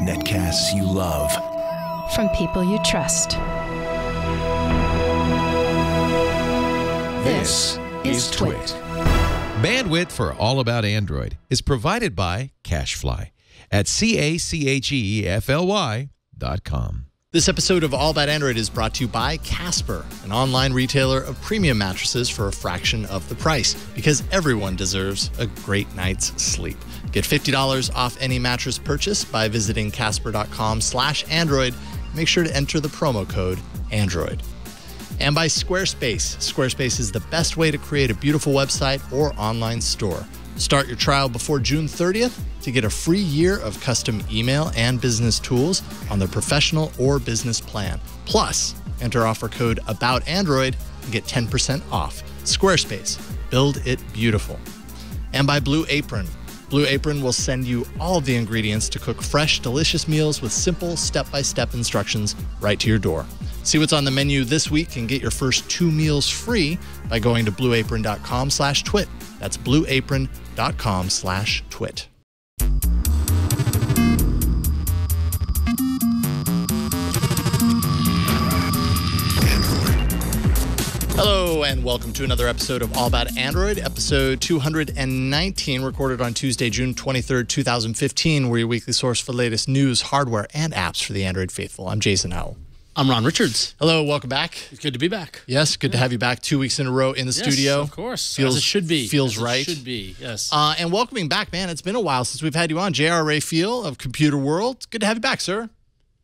Netcasts you love. From people you trust. This is Twit. Bandwidth for All About Android is provided by CacheFly at CacheFly.com. This episode of All About Android is brought to you by Casper, an online retailer of premium mattresses for a fraction of the price, because everyone deserves a great night's sleep. Get $50 off any mattress purchase by visiting casper.com/Android. Make sure to enter the promo code Android. And by Squarespace. Squarespace is the best way to create a beautiful website or online store. Start your trial before June 30th to get a free year of custom email and business tools on the professional or business plan. Plus, enter offer code ABOUTAndroid and get 10% off. Squarespace. Build it beautiful. And by Blue Apron. Blue Apron will send you all of the ingredients to cook fresh, delicious meals with simple step-by-step instructions right to your door. See what's on the menu this week and get your first 2 meals free by going to blueapron.com/twit. That's blueapron.com/twit. Hello, and welcome to another episode of All About Android, episode 219, recorded on Tuesday, June 23rd, 2015. We're your weekly source for the latest news, hardware, and apps for the Android faithful. I'm Jason Howell. I'm Ron Richards. Hello, welcome back. It's good to be back. Yes, good to have you back 2 weeks in a row in the studio. Of course. Feels, as it should be. Feels as right. It should be, yes. And welcoming back, man, it's been a while since we've had you on. J.R. Raphael of Computer World. Good to have you back, sir.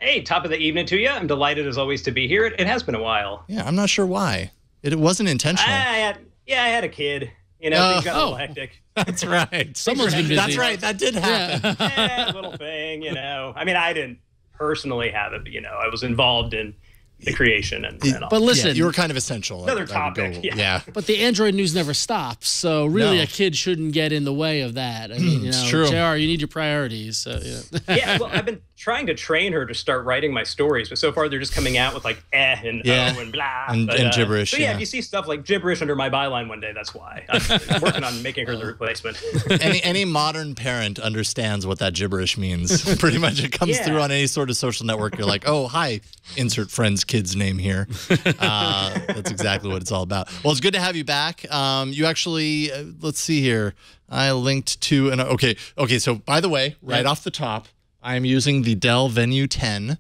Hey, top of the evening to you. I'm delighted as always to be here. It has been a while. Yeah, I'm not sure why. It wasn't intentional. I had a kid. You know, things got a little hectic. That's right. Someone's been busy. That's right. That did happen. Yeah, little thing, you know. I mean, I didn't personally have it, but, you know, I was involved in the creation and all. But listen, Yeah, you were kind of essential. Another topic, yeah. But the Android news never stops, so really No. a kid shouldn't get in the way of that. I mean, you know, It's true. JR, you need your priorities. So, yeah. Yeah, well, I've been trying to train her to start writing my stories, but so far they're just coming out with like and Yeah. oh and blah. And gibberish, So yeah, yeah. if you see stuff like gibberish under my byline one day, that's why. I'm working on making her the replacement. Any modern parent understands what that gibberish means. Pretty much it comes Yeah. through on any sort of social network. You're like, oh, hi, insert friend's kid's name here. That's exactly what it's all about. Well, it's good to have you back. You actually, let's see here. I linked to, okay, so by the way, right off the top, I'm using the Dell Venue 10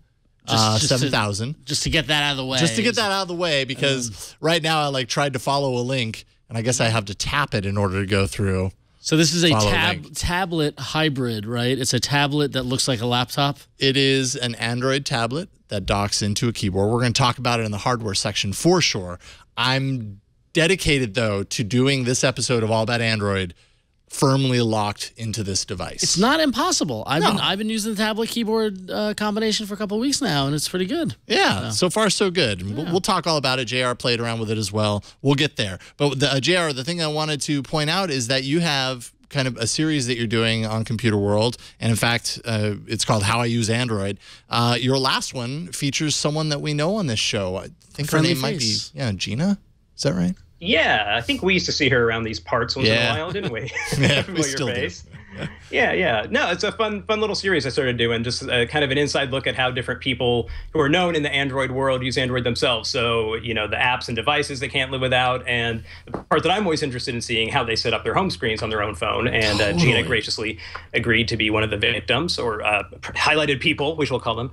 7000. Just to get that out of the way. Just to get that out of the way, because right now I like tried to follow a link, and I guess I have to tap it in order to go through. So this is a Follow link. tablet hybrid, right? It's a tablet that looks like a laptop. It is an Android tablet that docks into a keyboard. We're going to talk about it in the hardware section for sure. I'm dedicated, though, to doing this episode of All About Android firmly locked into this device. It's not impossible. I've been using the tablet keyboard combination for a couple of weeks now, and it's pretty good. Yeah, so far so good. Yeah. We'll talk all about it. JR played around with it as well. We'll get there. But JR, the thing I wanted to point out is that you have kind of a series that you're doing on Computer World, and in fact, it's called How I Use Android. Your last one features someone that we know on this show. I think her name might be Gina. Is that right? Yeah, I think we used to see her around these parts once in a while, didn't we? Yeah, Familiar we still face. do. Yeah. No, it's a fun little series I started doing, just kind of an inside look at how different people who are known in the Android world use Android themselves. So, you know, the apps and devices they can't live without, and the part that I'm always interested in seeing how they set up their home screens on their own phone. And Gina graciously agreed to be one of the victims, or highlighted people, we shall call them,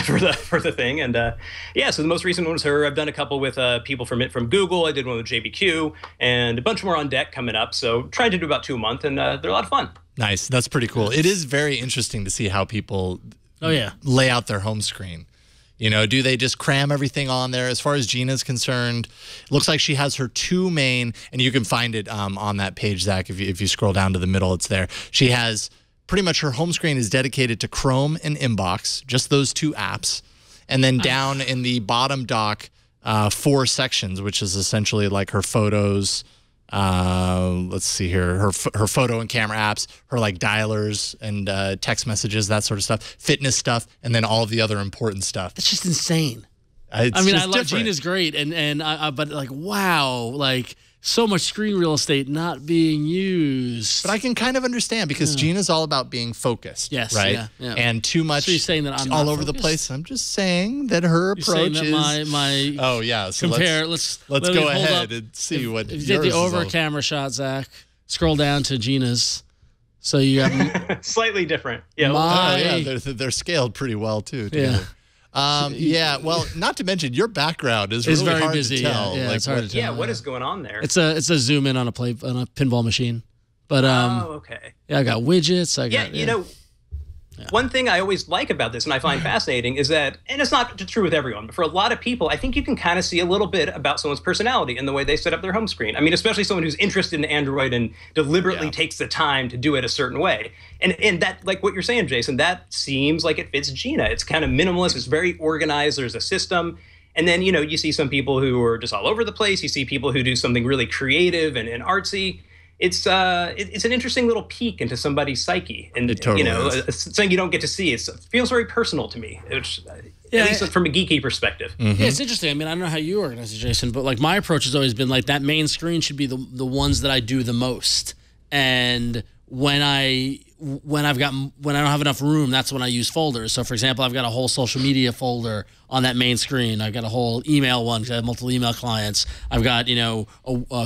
for the thing. And so the most recent one was her. I've done a couple with people from Google. I did one with JBQ, and a bunch more on deck coming up. So trying to do about 2 a month, and they're a lot of fun. Nice. That's pretty cool. It is very interesting to see how people lay out their home screen. You know, do they just cram everything on there? As far as Gina's concerned, it looks like she has her 2 main, and you can find it on that page, Zach, if you scroll down to the middle, it's there. She has pretty much her home screen is dedicated to Chrome and Inbox, just those 2 apps. And then down in the bottom dock, 4 sections, which is essentially like her photos, let's see here, her photo and camera apps, her like dialers and text messages, that sort of stuff, fitness stuff, and then all of the other important stuff. That's just insane. I love Gina's great, but like, wow, like so much screen real estate not being used. But I can kind of understand because Gina's all about being focused. Yes, right. yeah. And too much. So you're saying that I'm all not over the focused? place. I'm just saying that her approach that is. my Oh yeah. So compare. let's let me go hold ahead up. and see what. If you take the over camera shot, Zach, scroll down to Gina's. So you have Slightly different. Yeah. Oh yeah, they're scaled pretty well too. Together. Yeah. Well, not to mention your background is really very hard busy. to tell. Yeah, it's hard to tell. Yeah. What is going on there? It's a zoom in on a pinball machine. But okay. yeah, I got widgets. You know, one thing I always like about this and I find fascinating is that, and it's not true with everyone, but for a lot of people, I think you can kind of see a little bit about someone's personality in the way they set up their home screen. I mean, especially someone who's interested in Android and deliberately takes the time to do it a certain way. And that, like what you're saying, Jason, that seems like it fits Gina. It's kind of minimalist. It's very organized. There's a system. And then, you see some people who are just all over the place. You see people who do something really creative and artsy. It's an interesting little peek into somebody's psyche, and it's something you don't get to see. It feels very personal to me, at least from a geeky perspective. Yeah, it's interesting. I mean, I don't know how you organize it, Jason, but like my approach has always been like that main screen should be the ones that I do the most, and when I don't have enough room, that's when I use folders. So, for example, I've got a whole social media folder on that main screen. I've got a whole email one because I have multiple email clients. I've got,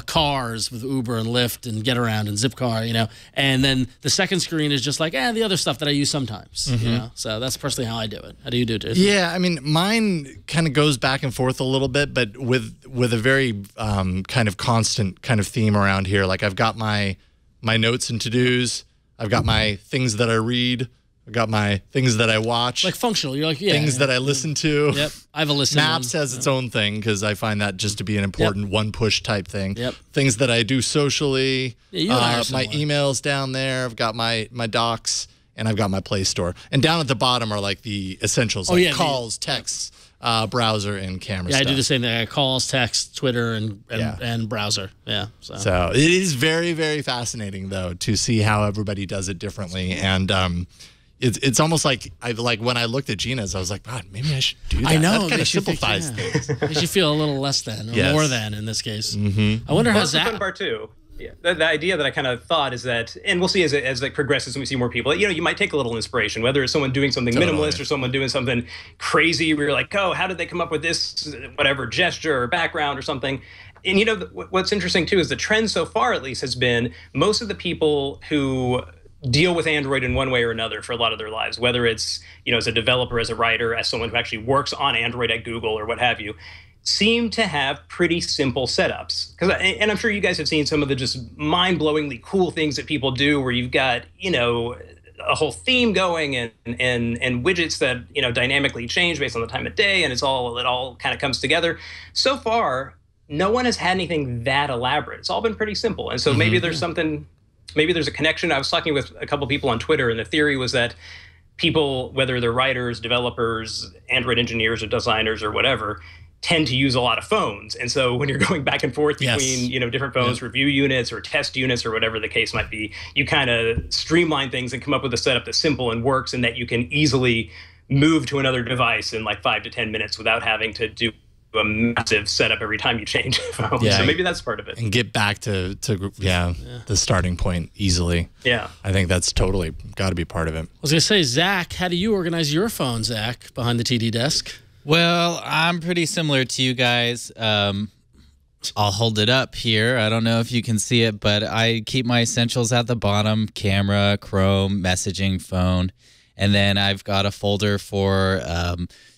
cars with Uber and Lyft and Getaround and Zipcar, And then the second screen is just like, the other stuff that I use sometimes, So that's personally how I do it. How do you do it, Jason? Yeah, I mean, mine kind of goes back and forth a little bit, but with a very kind of constant kind of theme around here. Like I've got my notes and to-dos. I've got my things that I read. I've got my things that I watch. Like functional. You're like, things that I listen to. Yep. I have a listen. Maps has its own thing because I find that just to be an important one push type thing. Yep. Things that I do socially. Yeah, you and I are my emails down there. I've got my docs and I've got my Play Store. And down at the bottom are like the essentials, like calls, texts, browser, and camera stuff. I do the same thing. I got calls, text, Twitter, and browser. Yeah. So it is very, very fascinating, though, to see how everybody does it differently. And it's almost like when I looked at Gina's, I was like, God, maybe I should do that. I know. That kind of simplifies things. Makes you feel a little less than, or more than in this case. Mm-hmm. I wonder how that's the fun part, too. Yeah, the idea that I kind of thought is that, and we'll see as it progresses and we see more people, you might take a little inspiration, whether it's someone doing something minimalist or someone doing something crazy where you're like, oh, how did they come up with this, whatever, gesture or background or something? And what's interesting too is the trend so far, at least, has been most of the people who deal with Android in one way or another for a lot of their lives, whether it's, as a developer, as a writer, as someone who actually works on Android at Google or what have you, seem to have pretty simple setups. And I'm sure you guys have seen some of the just mind-blowingly cool things that people do where you've got, a whole theme going and widgets that, dynamically change based on the time of day, and it all kind of comes together. So far, no one has had anything that elaborate. It's all been pretty simple. And so maybe there's a connection. I was talking with a couple people on Twitter, and the theory was that people, whether they're writers, developers, Android engineers, or designers, or whatever, tend to use a lot of phones. And so when you're going back and forth between, different phones, review units or test units or whatever the case might be, you kind of streamline things and come up with a setup that's simple and works and that you can easily move to another device in like 5 to 10 minutes without having to do a massive setup every time you change a phone. So maybe that's part of it. And get back to the starting point easily. Yeah. I think that's totally got to be part of it. I was going to say, Zach, how do you organize your phone, Zach, behind the TD desk? Well, I'm pretty similar to you guys. I'll hold it up here. I don't know if you can see it, but I keep my essentials at the bottom: camera, Chrome, messaging, phone. And then I've got a folder for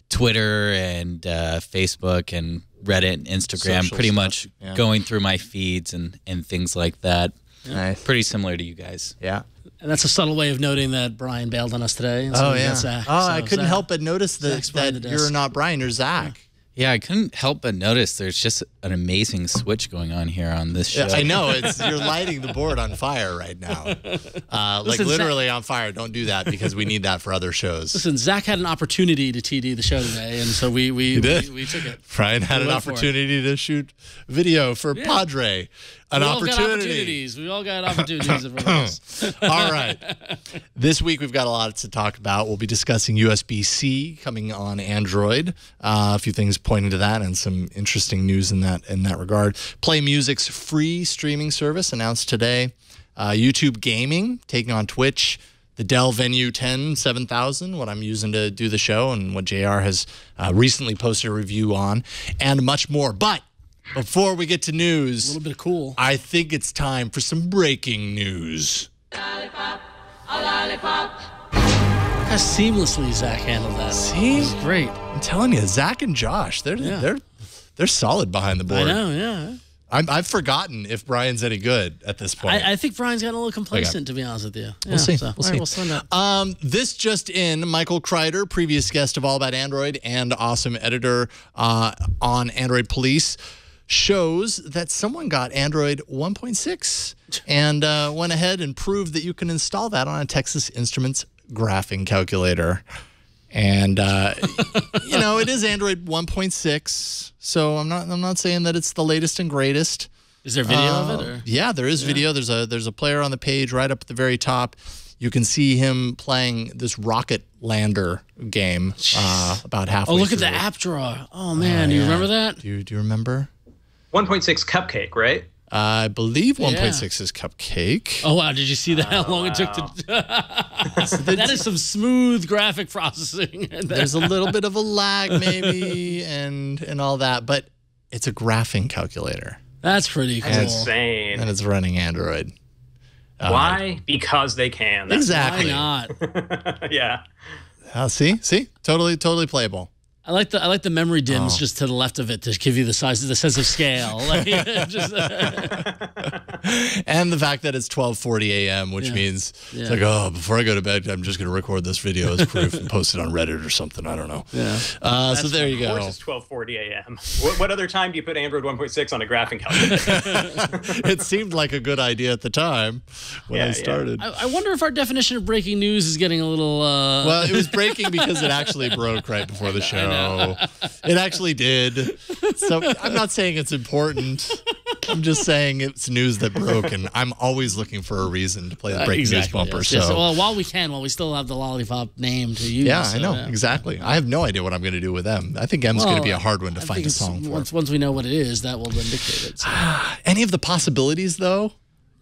Twitter and Facebook and Reddit and Instagram, Social pretty stuff. much going through my feeds and things like that. Nice. Pretty similar to you guys. Yeah. And that's a subtle way of noting that Brian bailed on us today. And so we got Zach. I couldn't help but notice Zach's behind the that desk. you're not Brian, you're Zach. Yeah, I couldn't help but notice there's just an amazing switch going on here on this show. Yeah, I know. You're lighting the board on fire right now. Listen, literally on fire. Don't do that because we need that for other shows. Listen, Zach had an opportunity to TD the show today, and so we took it. Brian had an went for it. opportunity to shoot video for Padre. an We all got opportunity. opportunities. We all got opportunities in front of us. All right. This week we've got a lot to talk about. We'll be discussing USB-C coming on Android. A few things pointing to that and some interesting news in that regard. Play Music's free streaming service announced today. YouTube Gaming taking on Twitch. The Dell Venue 7000, what I'm using to do the show and what JR has recently posted a review on, and much more. But before we get to news, A little bit of cool. I think it's time for some breaking news. How seamlessly Zach handled that. See? It was great. I'm telling you, Zach and Josh, they're solid behind the board. I know, yeah. I've forgotten if Brian's any good at this point. I think Brian's gotten a little complacent, to be honest with you. Yeah, We'll see. So, We'll see. All right, we'll send that. This just in, Michael Kreider, previous guest of All About Android and awesome editor on Android Police, shows that someone got Android 1.6 and went ahead and proved that you can install that on a Texas Instruments graphing calculator. And it is Android 1.6, so I'm not saying that it's the latest and greatest. Is there video of it? Or? Yeah, there is video. There's a player on the page right up at the very top. You can see him playing this rocket lander game about halfway. Oh, look at through. the app drawer. Oh man, you remember that? Do you remember? 1.6 Cupcake, right? I believe 1.6 is Cupcake. Oh wow, did you see that? How long it took to? That is some smooth graphic processing. There's a little bit of a lag maybe and all that, but it's a graphing calculator. That's pretty cool. That's insane. And it's running Android. Why? Because they can. That's Exactly. Why not? Yeah. See? Totally playable. I like the memory dims just to the left of it to give you the sense of scale. Like, And the fact that it's 12:40 a.m., which means it's like, before I go to bed, I'm just going to record this video as proof and post it on Reddit or something. I don't know. Yeah. So there you Of go. course it's 12:40 a.m. What other time do you put Android 1.6 on a graphing calculator? It seemed like a good idea at the time when I started. I wonder if our definition of breaking news is getting a little. Well, it was breaking because it actually broke right before the show. It actually did. So I'm not saying it's important. I'm just saying it's news that broke, and I'm always looking for a reason to play the breaking news bumper. Yes. So Yes. Well, while we still have the Lollipop name to use. yeah, so, I know exactly. I have no idea what I'm going to do with them. I think M's going to be a hard one to find a song for. Once we know what it is, that will then dictate it. So. Any of the possibilities, though?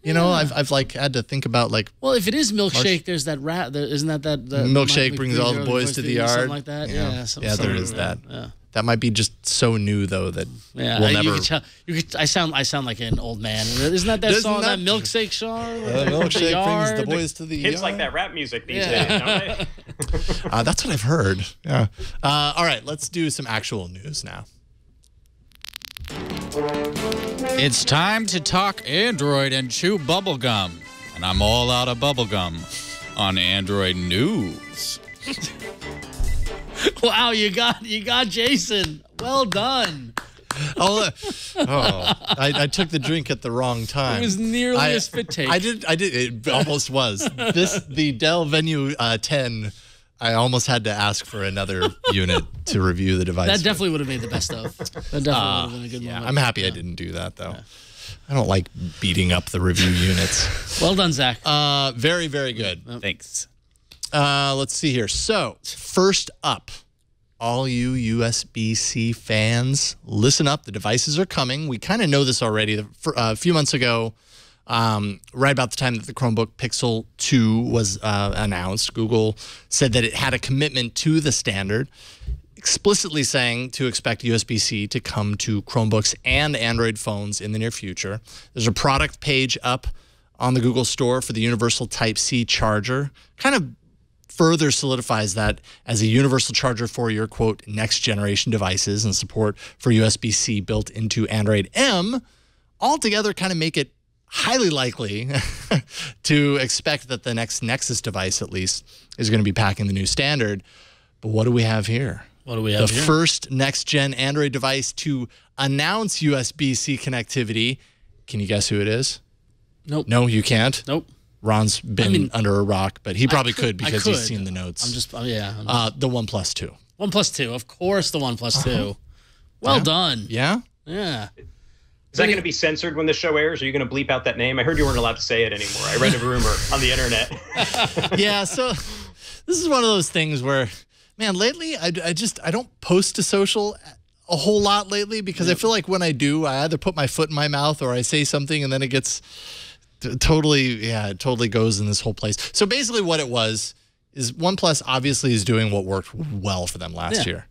You know, I've like had to think about like. Well, if it is Milkshake, there's that rap. Isn't that Milkshake brings all the boys to the yard. Something like that. Yeah. There is that. Yeah. That might be just so new though that we'll never. You could tell. I sound like an old man. Isn't that song? That Milkshake song. Milkshake brings the boys to the yard. Kids like that rap music these days, don't they? That's what I've heard. Yeah. All right, let's do some actual news now. It's time to talk Android and chew bubblegum. And I'm all out of bubblegum on Android News. Wow, you got Jason. Well done. I took the drink at the wrong time. It was nearly a spit take. I did. It almost was. The Dell Venue 10. I almost had to ask for another unit to review the device. That definitely would have made the best of. That definitely would have been a good moment. I'm happy I didn't do that though. I don't like beating up the review units. Well done, Zach. Very, very good. Thanks. Let's see here. So, first up, all you USB-C fans, listen up. The devices are coming. We kind of know this already. A few months ago, right about the time that the Chromebook Pixel 2 was announced, Google said that it had a commitment to the standard, explicitly saying to expect USB-C to come to Chromebooks and Android phones in the near future. There's a product page up on the Google Store for the universal Type-C charger, kind of further solidifies that as a universal charger for your, quote, next generation devices, and support for USB-C built into Android M, altogether kind of make it highly likely to expect that the next Nexus device, at least, is going to be packing the new standard. But what do we have here? What do we have here? The first next-gen Android device to announce USB-C connectivity. Can you guess who it is? Nope. No, you can't? Nope. Ron's been under a rock, but he probably could because he's seen the notes. I'm just, the OnePlus Two. OnePlus Two, of course, the OnePlus Two. Well done. Yeah? Yeah. Is that going to be censored when the show airs? Are you going to bleep out that name? I heard you weren't allowed to say it anymore. I read a rumor on the internet. Yeah, so this is one of those things where, man, lately I don't post to social a whole lot lately because I feel like when I do, I either put my foot in my mouth or I say something and then it gets it totally goes in this whole place. So basically what it was is OnePlus obviously is doing what worked well for them last year.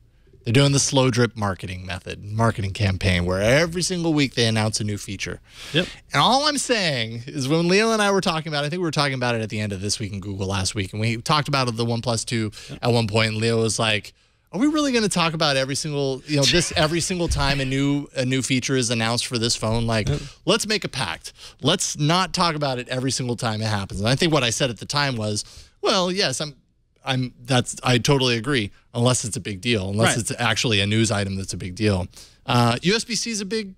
They're doing the slow drip marketing campaign where every single week they announce a new feature. Yep. And all I'm saying is when Leo and I were talking about it, I think we were talking about it at the end of This Week in Google last week, and we talked about the OnePlus 2 at one point, and Leo was like, are we really going to talk about every single time a new feature is announced for this phone? Like, let's make a pact. Let's not talk about it every single time it happens. And I think what I said at the time was, well, yes, I totally agree, unless it's a big deal, unless it's actually a news item that's a big deal. USB-C is a big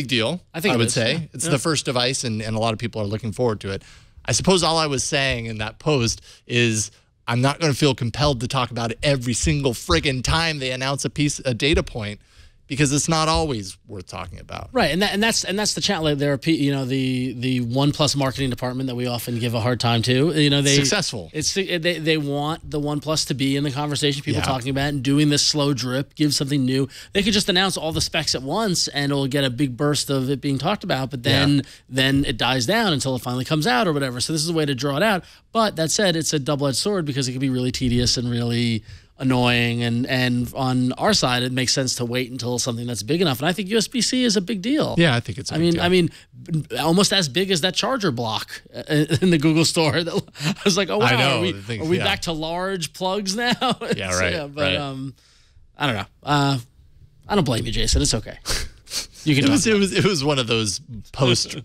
deal. I would say it's the first device, and a lot of people are looking forward to it. I suppose all I was saying in that post is I'm not going to feel compelled to talk about it every single friggin' time they announce a data point, because it's not always worth talking about. Right, and that's the challenge. There are the OnePlus marketing department that we often give a hard time to. They successful. They want the OnePlus to be in the conversation, people talking about it and doing this slow drip, give something new. They could just announce all the specs at once and it'll get a big burst of it being talked about, but then it dies down until it finally comes out or whatever. So this is a way to draw it out. But that said, it's a double-edged sword because it can be really tedious and really annoying, and on our side it makes sense to wait until something that's big enough, and I think USB-C is a big deal. Yeah, I think it's a big deal. I mean almost as big as that charger block in the Google store. I was like, oh wow, I know. are we back to large plugs now? Yeah, right. But I don't know. I don't blame you, Jason. It's okay. You can it was one of those post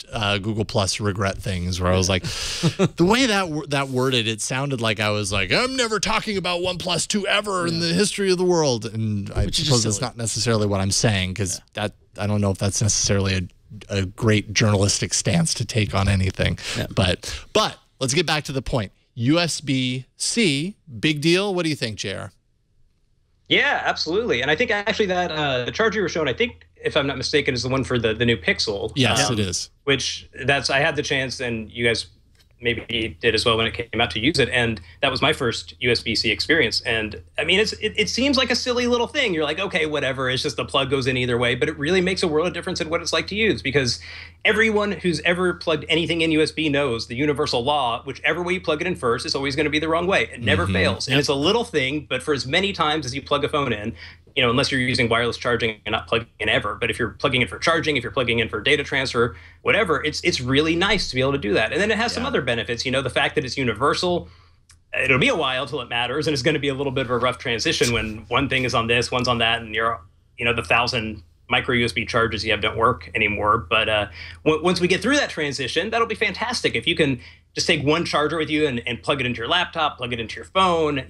Google Plus regret things where I was like, the way that worded, it sounded like I was like, I'm never talking about OnePlus 2 ever in the history of the world, and I suppose that's not necessarily what I'm saying, because I don't know if that's necessarily a great journalistic stance to take on anything. Yeah. But let's get back to the point. USB-C, big deal. What do you think, JR? Yeah, absolutely. And I think actually that the charger you were showing, I think, if I'm not mistaken, is the one for the new Pixel. Yes, it is. Which I had the chance, and you guys maybe did as well when it came out, to use it, and that was my first USB-C experience. And I mean, it seems like a silly little thing. You're like, okay, whatever. It's just the plug goes in either way, but it really makes a world of difference in what it's like to use, because everyone who's ever plugged anything in USB knows the universal law: whichever way you plug it in first is always going to be the wrong way. It never fails. And it's a little thing, but for as many times as you plug a phone in, unless you're using wireless charging and not plugging in ever, but if you're plugging in for charging, if you're plugging in for data transfer, whatever, it's really nice to be able to do that. And then it has some other benefits. The fact that it's universal, it'll be a while till it matters, and it's going to be a little bit of a rough transition when one thing is on this, one's on that, and the 1,000 micro USB chargers you have don't work anymore. But once we get through that transition, that'll be fantastic. If you can just take one charger with you and plug it into your laptop, plug it into your phone,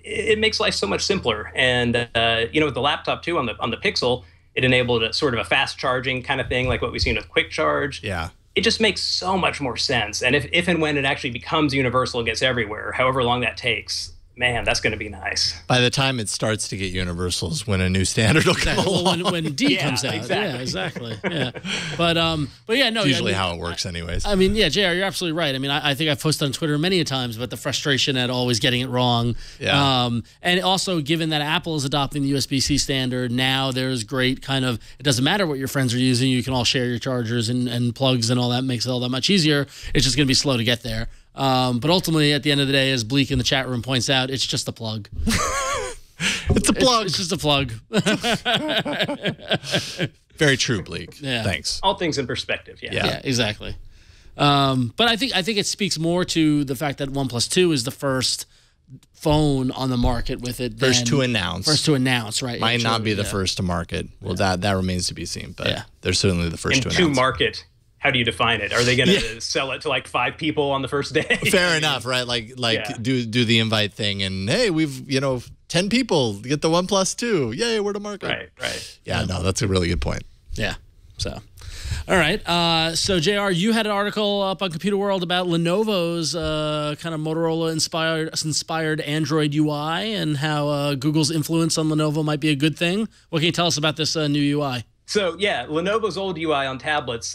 it makes life so much simpler. And with the laptop too, on the Pixel, it enabled a sort of a fast charging kind of thing, like what we've seen with Quick Charge. Yeah. It just makes so much more sense. And if and when it actually becomes universal and gets everywhere, however long that takes, man, that's going to be nice. By the time it starts to get universal is when a new standard will come along. When D comes out. Exactly. Yeah, exactly. Yeah. But yeah, no. It's usually how it works anyways. I mean, yeah, JR, you're absolutely right. I mean, I think I've posted on Twitter many a times about the frustration at always getting it wrong. Yeah. And also, given that Apple is adopting the USB-C standard, now there's great kind of, it doesn't matter what your friends are using. You can all share your chargers and plugs and all that, makes it all that much easier. It's just going to be slow to get there. But ultimately, at the end of the day, as Bleak in the chat room points out, it's just a plug. It's a plug. It's just a plug. Very true, Bleak. Yeah. Thanks. All things in perspective. Yeah, exactly. But I think it speaks more to the fact that OnePlus 2 is the first phone on the market with it. First to announce, right? Might not be the first to market. Well, that remains to be seen, but they're certainly the first to announce. To market. How do you define it? Are they going to sell it to like 5 people on the first day? Fair enough, right? Do the invite thing, and hey, we've 10 people get the OnePlus 2. Yay, we're to market. Right. Yeah, no, that's a really good point. Yeah. So, all right. So JR, you had an article up on Computer World about Lenovo's kind of Motorola inspired Android UI and how Google's influence on Lenovo might be a good thing. What can you tell us about this new UI? So yeah, Lenovo's old UI on tablets,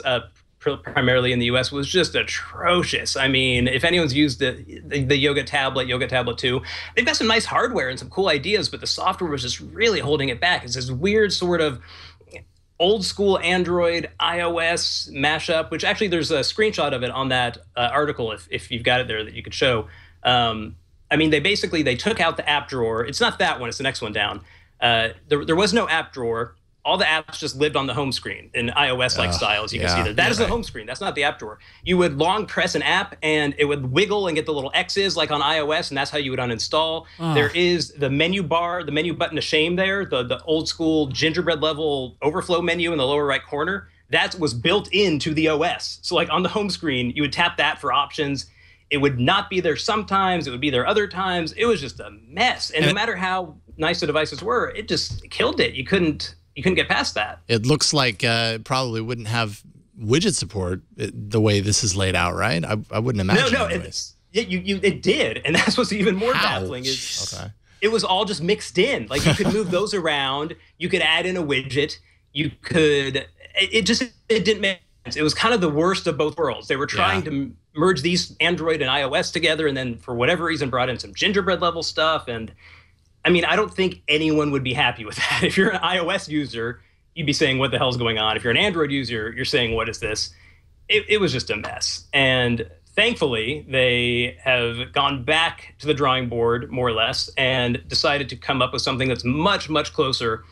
primarily in the US, was just atrocious. I mean, if anyone's used the Yoga Tablet 2, they've got some nice hardware and some cool ideas, but the software was just really holding it back. It's this weird sort of old school Android iOS mashup, which actually there's a screenshot of it on that article if you've got it there that you could show. I mean, they took out the app drawer. It's not that one, it's the next one down. There was no app drawer. All the apps just lived on the home screen in iOS-like style, as you can see there. That is the home screen. That's not the app drawer. You would long press an app, and it would wiggle and get the little X's like on iOS, and that's how you would uninstall. There is the menu bar, the menu button of shame there, the old school gingerbread level overflow menu in the lower right corner. That was built into the OS. So like on the home screen, you would tap that for options. It would not be there sometimes. It would be there other times. It was just a mess. And no matter how nice the devices were, it just killed it. You couldn't get past that. It looks like probably wouldn't have widget support the way this is laid out, right? I wouldn't imagine. No, it did, and that's what's even more baffling is it was all just mixed in. Like you could move those around, you could add in a widget, you could. It didn't make sense. It was kind of the worst of both worlds. They were trying to merge these Android and iOS together, and then for whatever reason brought in some gingerbread level stuff. And I mean, I don't think anyone would be happy with that. If you're an iOS user, you'd be saying, what the hell's going on? If you're an Android user, you're saying, what is this? It was just a mess. And thankfully, they have gone back to the drawing board, more or less, and decided to come up with something that's much, much closer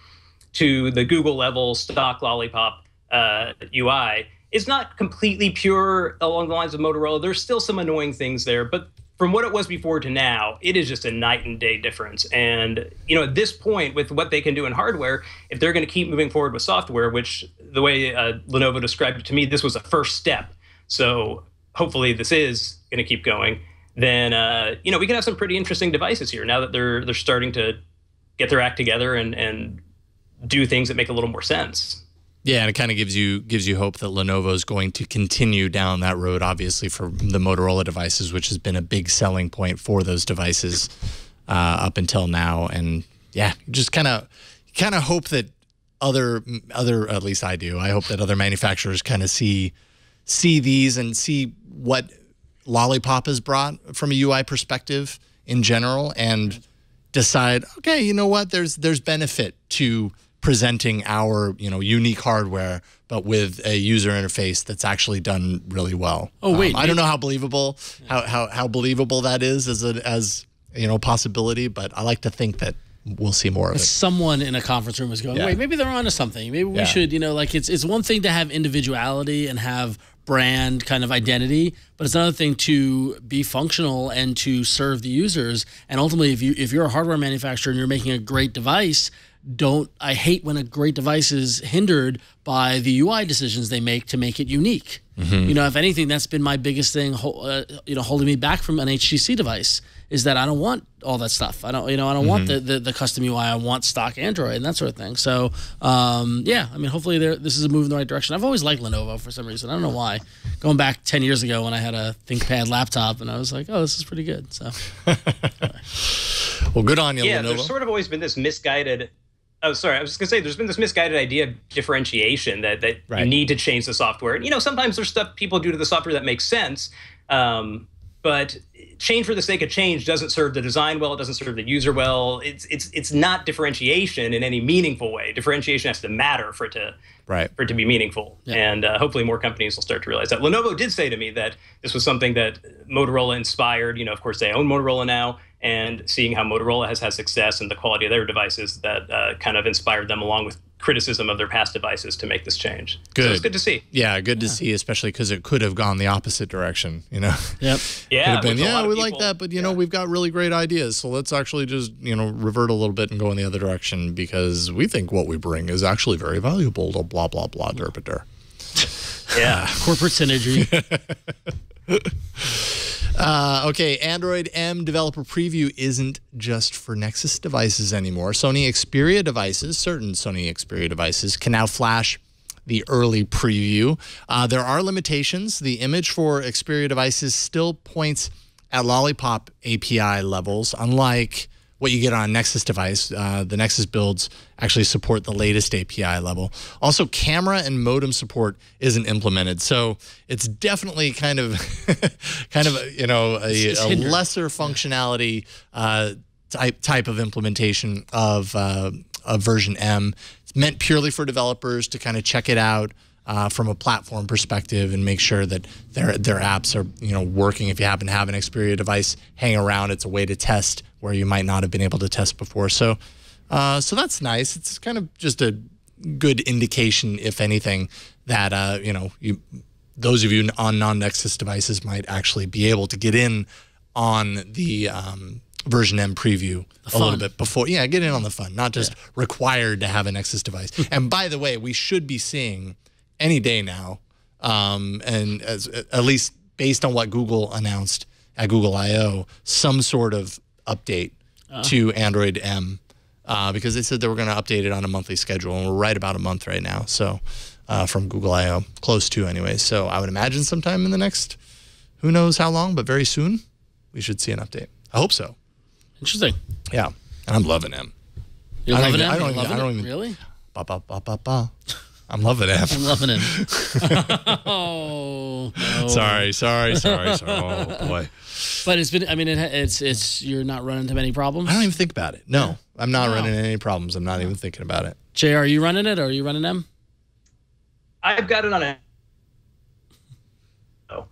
to the Google level stock Lollipop UI. It's not completely pure along the lines of Motorola. There's still some annoying things there, but from what it was before to now, it is just a night and day difference. And, you know, at this point, with what they can do in hardware, if they're going to keep moving forward with software, which the way Lenovo described it to me, this was a first step. So hopefully this is going to keep going. Then, you know, we can have some pretty interesting devices here now that they're starting to get their act together and do things that make a little more sense. Yeah, and it kind of gives you hope that Lenovo is going to continue down that road, obviously, for the Motorola devices, which has been a big selling point for those devices up until now. And yeah, just kind of hope that other, at least I do, I hope that other manufacturers kind of see these and see what Lollipop has brought from a UI perspective in general and decide, okay, you know what, there's benefit to presenting our, you know, unique hardware, but with a user interface that's actually done really well. Oh wait, I don't know how believable that is as you know, possibility, but I like to think that we'll see more of it. Someone in a conference room is going, wait, maybe they're onto something. Maybe we should, you know, like it's one thing to have individuality and have brand kind of identity, but it's another thing to be functional and to serve the users. And ultimately, if you're a hardware manufacturer and you're making a great device, I hate when a great device is hindered by the UI decisions they make to make it unique. You know, if anything, that's been my biggest thing, you know, holding me back from an HTC device is that I don't want all that stuff. I don't want the custom UI. I want stock Android and that sort of thing. So, yeah, I mean, hopefully this is a move in the right direction. I've always liked Lenovo for some reason. I don't know why. Going back 10 years ago when I had a ThinkPad laptop and I was like, oh, this is pretty good. So, well, good on you, yeah, Lenovo. There's sort of always been this misguided. Oh, sorry. I was just going to say, there's been this misguided idea of differentiation that you need to change the software. And, you know, sometimes there's stuff people do to the software that makes sense. But change for the sake of change doesn't serve the design well. It doesn't serve the user well. It's not differentiation in any meaningful way. Differentiation has to matter for it to be meaningful. Yeah. And hopefully more companies will start to realize that. Lenovo did say to me that this was something that Motorola inspired. You know, of course, they own Motorola now. And seeing how Motorola has had success and the quality of their devices, that kind of inspired them, along with criticism of their past devices, to make this change. Good. So it's good to see. Yeah, good to see, especially because it could have gone the opposite direction, you know? Yep. Yeah. Could have been, we like that, but, you know, we've got really great ideas. So let's actually just, you know, revert a little bit and go in the other direction because we think what we bring is actually very valuable to blah, blah, blah, derp-a-der. Yeah. Corporate synergy. Okay, Android M developer preview isn't just for Nexus devices anymore. Sony Xperia devices, certain Sony Xperia devices, can now flash the early preview. There are limitations. The image for Xperia devices still points at Lollipop API levels, unlike what you get on a Nexus device. The Nexus builds actually support the latest API level. Also, camera and modem support isn't implemented, so it's definitely kind of a lesser functionality type of implementation of version M. It's meant purely for developers to kind of check it out from a platform perspective and make sure that their apps are working. If you happen to have an Xperia device hang around, it's a way to test where you might not have been able to test before. So that's nice. It's kind of just a good indication, if anything, that those of you on non-Nexus devices might actually be able to get in on the version M preview a little bit before. Yeah, get in on the fun, not just required to have a Nexus device. And by the way, we should be seeing any day now, and at least based on what Google announced at Google I/O, some sort of update to Android M, because they said they were going to update it on a monthly schedule, and we're right about a month right now. So from Google I/O, close to anyways. So I would imagine sometime in the next, who knows how long, but very soon, we should see an update. I hope so. Interesting. Yeah, and I'm loving M. You're loving M? I don't even. Really? I'm loving M. I'm loving him. Oh, no. Sorry. Oh boy. But it's been. I mean, it's. You're not running into many problems. I don't even think about it. No, I'm not running into any problems. I'm not even thinking about it. Jay, are you running it, or are you running M? I've got it on a.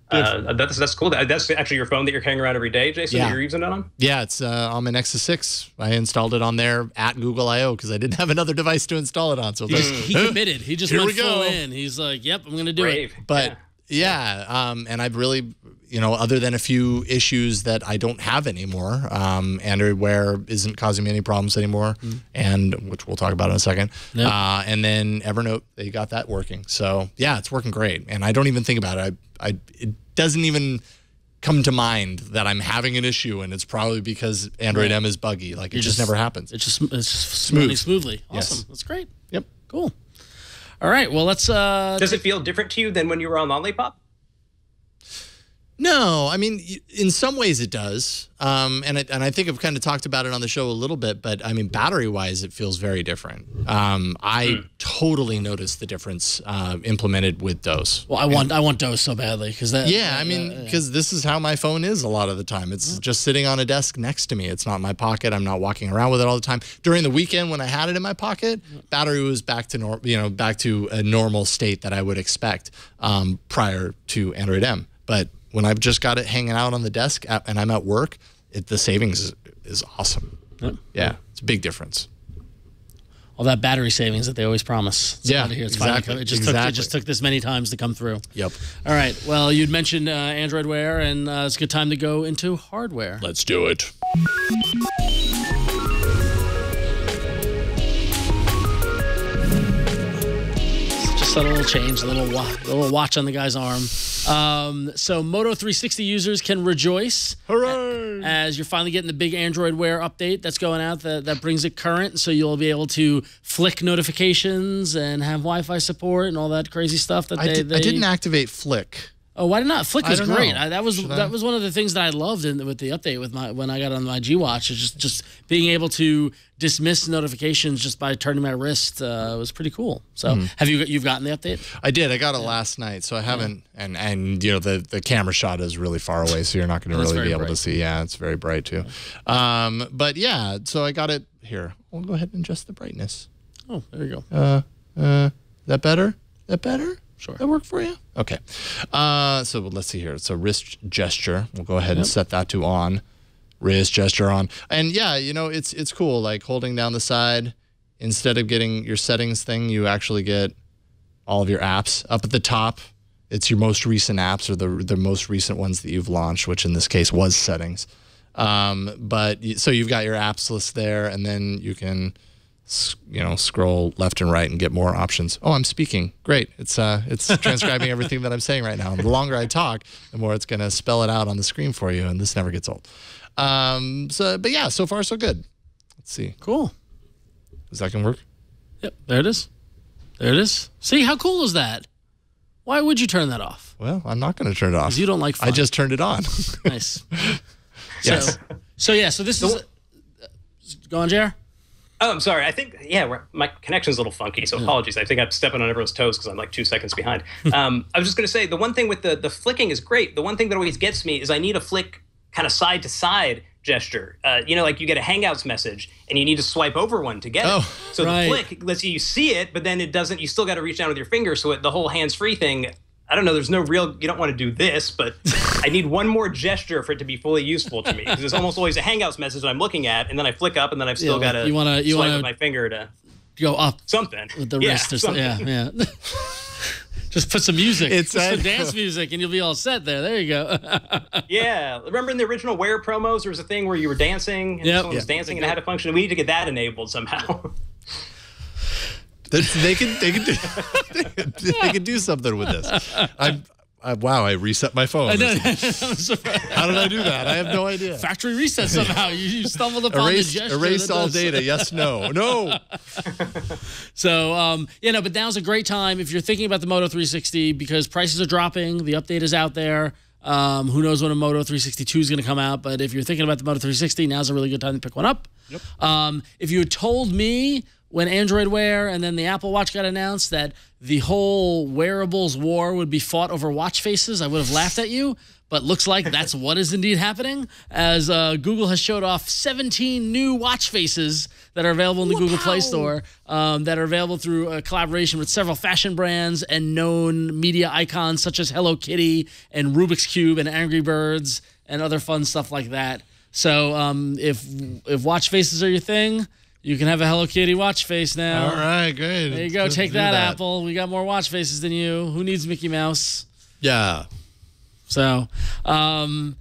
That's cool. That's actually your phone that you're carrying around every day, Jason, that you're using it on? Yeah, it's on my Nexus 6. I installed it on there at Google I/O because I didn't have another device to install it on. So he committed. He just went full in. He's like, yep, I'm going to do it. But and I've really, other than a few issues that I don't have anymore, Android Wear isn't causing me any problems anymore, and which we'll talk about in a second. Yep. And then Evernote, they got that working. So yeah, it's working great. And I don't even think about it. It doesn't even come to mind that I'm having an issue, and it's probably because Android M is buggy. Like it just never happens. It's just smoothly. Awesome. Yes. That's great. Yep. Cool. All right. Well, let's. Does it feel different to you than when you were on Lollipop? No, I mean, in some ways it does, and I think I've kind of talked about it on the show a little bit. But I mean, battery-wise, it feels very different. I totally noticed the difference implemented with DOS. Well, I want DOS so badly because that. Yeah, I mean, because this is how my phone is a lot of the time. It's just sitting on a desk next to me. It's not in my pocket. I'm not walking around with it all the time. During the weekend when I had it in my pocket, battery was back to back to a normal state that I would expect prior to Android M, but when I've just got it hanging out on the desk and I'm at work, the savings is awesome. Yep. Yeah, it's a big difference. All that battery savings that they always promise. It's exactly. It just took this many times to come through. Yep. All right. Well, you'd mentioned Android Wear, and it's a good time to go into hardware. Let's do it. A little change, a little watch on the guy's arm. So Moto 360 users can rejoice. Hooray! As you're finally getting the big Android Wear update that's going out that brings it current. So you'll be able to flick notifications and have Wi-Fi support and all that crazy stuff that I didn't activate Flick. Oh, why not? Flick was great. That was one of the things that I loved with the update when I got on my G Watch. Is just being able to dismiss notifications just by turning my wrist was pretty cool. So have you've gotten the update? I did. I got it last night, so I haven't. And the camera shot is really far away, so you're not going to really be able to see. Yeah, it's very bright too. But yeah, so I got it here. We'll go ahead and adjust the brightness. Oh, there you go. That better? That better? Sure. That work for you? Okay. So let's see here. It's a wrist gesture. We'll go ahead and set that to on. Wrist gesture on. And yeah, it's cool. Like holding down the side, instead of getting your settings thing, you actually get all of your apps. Up at the top, it's your most recent apps or the most recent ones that you've launched, which in this case was settings. So you've got your apps list there, and then you can scroll left and right and get more options. Oh, I'm speaking. Great. It's transcribing everything that I'm saying right now. And the longer I talk, the more it's going to spell it out on the screen for you, and this never gets old. But yeah, so far so good. Let's see. Cool. Is that going to work? Yep, there it is. There it is. See, how cool is that? Why would you turn that off? Well, I'm not going to turn it off. Because you don't like fun. I just turned it on. Nice. Yes. So this is... Go on, JR. Oh, I'm sorry. I think, my connection's a little funky, so apologies. I think I'm stepping on everyone's toes because I'm like 2 seconds behind. I was just going to say, the one thing with the flicking is great. The one thing that always gets me is I need a flick kind of side to side gesture. Like you get a Hangouts message and you need to swipe over one to get it. So the flick lets you see it, but then it doesn't, you still got to reach down with your finger. So the whole hands-free thing, I don't know, there's no real, you don't want to do this, but I need one more gesture for it to be fully useful to me. Because there's almost always a Hangouts message that I'm looking at, and then I flick up, and then I've still got to swipe with my finger to go up. Something. With the wrist or something. Yeah. Just put some music. Put some dance music, and you'll be all set there. There you go. Yeah. Remember in the original Wear promos, there was a thing where you were dancing, and someone was dancing, and it had a function. We need to get that enabled somehow. They can do something with this. Wow, I reset my phone. I'm How did I do that? I have no idea. Factory reset somehow. You stumbled upon the gesture. Erase all data. Yes, no. No. So, but now's a great time if you're thinking about the Moto 360 because prices are dropping. The update is out there. Who knows when a Moto 362 is going to come out, but if you're thinking about the Moto 360, now's a really good time to pick one up. Yep. If you had told me when Android Wear and then the Apple Watch got announced that the whole wearables war would be fought over watch faces, I would have laughed at you. But looks like that's what is indeed happening, as Google has showed off 17 new watch faces that are available in the Google Play Store that are available through a collaboration with several fashion brands and known media icons such as Hello Kitty and Rubik's Cube and Angry Birds and other fun stuff like that. So if watch faces are your thing, you can have a Hello Kitty watch face now. All right, great. There you go. Take that, Apple. We got more watch faces than you. Who needs Mickey Mouse? Yeah. So, and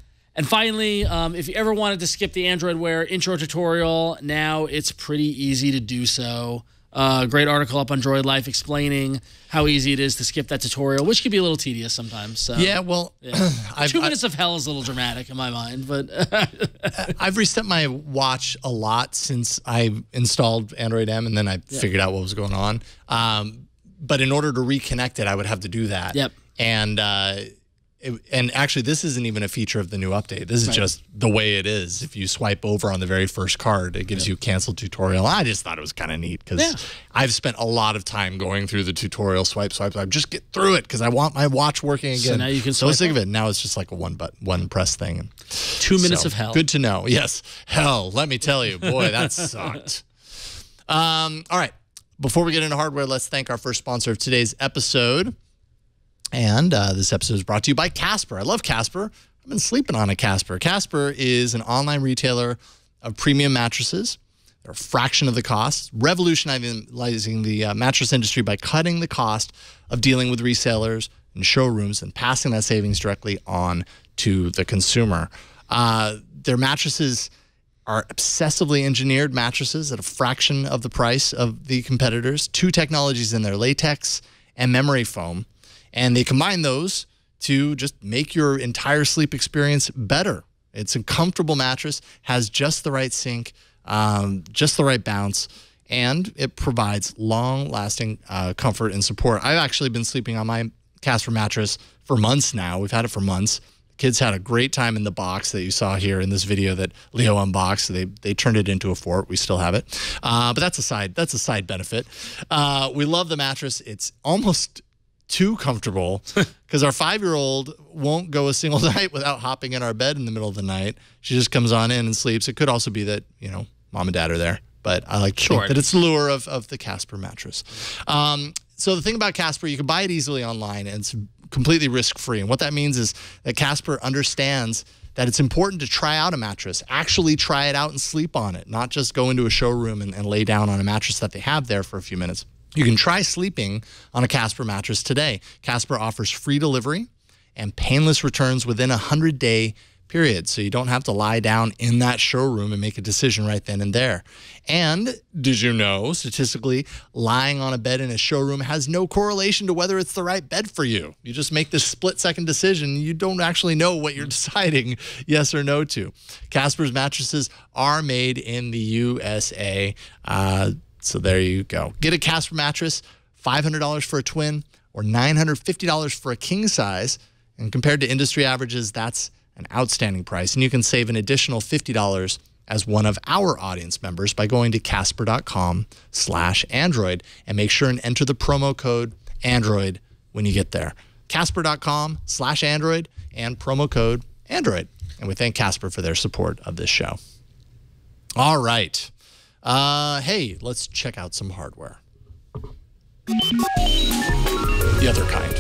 finally, if you ever wanted to skip the Android Wear intro tutorial, now it's pretty easy to do so. Great article up on Droid Life explaining how easy it is to skip that tutorial, which can be a little tedious sometimes. So, yeah, well, 2 minutes of hell is a little dramatic in my mind, but I've reset my watch a lot since I installed Android M, and then I figured out what was going on. But in order to reconnect it, I would have to do that. Yep. And actually, this isn't even a feature of the new update. This is just the way it is. If you swipe over on the very first card, it gives you cancel tutorial. I just thought it was kind of neat because I've spent a lot of time going through the tutorial swipe. I just get through it because I want my watch working again. So now you can so sick of it. Now it's just like a one press thing. 2 minutes of hell. Good to know. Yes. Hell, let me tell you. Boy, that sucked. All right. Before we get into hardware, let's thank our first sponsor of today's episode. And this episode is brought to you by Casper. I love Casper. I've been sleeping on a Casper. Casper is an online retailer of premium mattresses. They're a fraction of the cost, revolutionizing the mattress industry by cutting the cost of dealing with resellers and showrooms and passing that savings directly on to the consumer. Their mattresses are obsessively engineered mattresses at a fraction of the price of the competitors. 2 technologies in there, latex and memory foam. And they combine those to just make your entire sleep experience better. It's a comfortable mattress, has just the right sink, just the right bounce, and it provides long-lasting comfort and support. I've actually been sleeping on my Casper mattress for months now. We've had it for months. Kids had a great time in the box that you saw here in this video that Leo unboxed. They turned it into a fort. We still have it. But that's a side benefit. We love the mattress. It's almost too comfortable because our 5-year-old won't go a single night without hopping in our bed in the middle of the night. She just comes on in and sleeps. It could also be that, mom and dad are there, but I like to think that it's the lure of the Casper mattress. So the thing about Casper, you can buy it easily online and it's completely risk-free. And what that means is that Casper understands that it's important to try out a mattress, actually try it out and sleep on it, not just go into a showroom and lay down on a mattress that they have there for a few minutes. You can try sleeping on a Casper mattress today. Casper offers free delivery and painless returns within a 100-day period. So you don't have to lie down in that showroom and make a decision right then and there. And did you know, statistically, lying on a bed in a showroom has no correlation to whether it's the right bed for you. You just make this split-second decision. You don't actually know what you're deciding yes or no to. Casper's mattresses are made in the USA. So there you go. Get a Casper mattress, $500 for a twin or $950 for a king size. And compared to industry averages, that's an outstanding price. And you can save an additional $50 as one of our audience members by going to casper.com/Android and make sure and enter the promo code Android when you get there. Casper.com/Android and promo code Android. And we thank Casper for their support of this show. All right. Hey, let's check out some hardware. The other kind.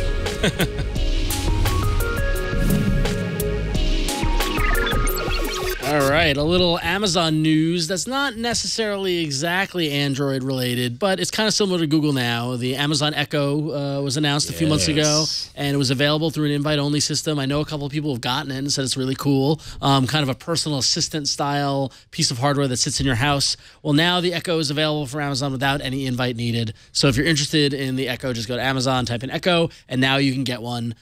All right, a little Amazon news that's not necessarily exactly Android related, but it's kind of similar to Google Now. The Amazon Echo was announced a few months ago, and it was available through an invite-only system. I know a couple of people have gotten it and said it's really cool. Kind of a personal assistant style piece of hardware that sits in your house. Well, now the Echo is available for Amazon without any invite needed. So if you're interested in the Echo, just go to Amazon, type in Echo, and now you can get one.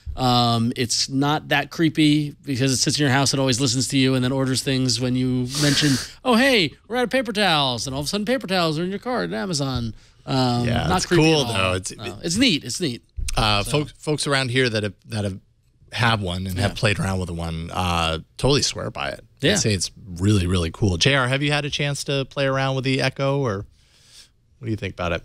It's not that creepy because it sits in your house, it always listens to you and then orders things when you mention, oh, hey, we're out of paper towels, and all of a sudden paper towels are in your cart at Amazon. Not it's creepy cool, at all. though. It's neat. It's neat. Folks around here that have one and have played around with one totally swear by it. Yeah. I'd say it's really, really cool. JR, have you had a chance to play around with the Echo, or what do you think about it?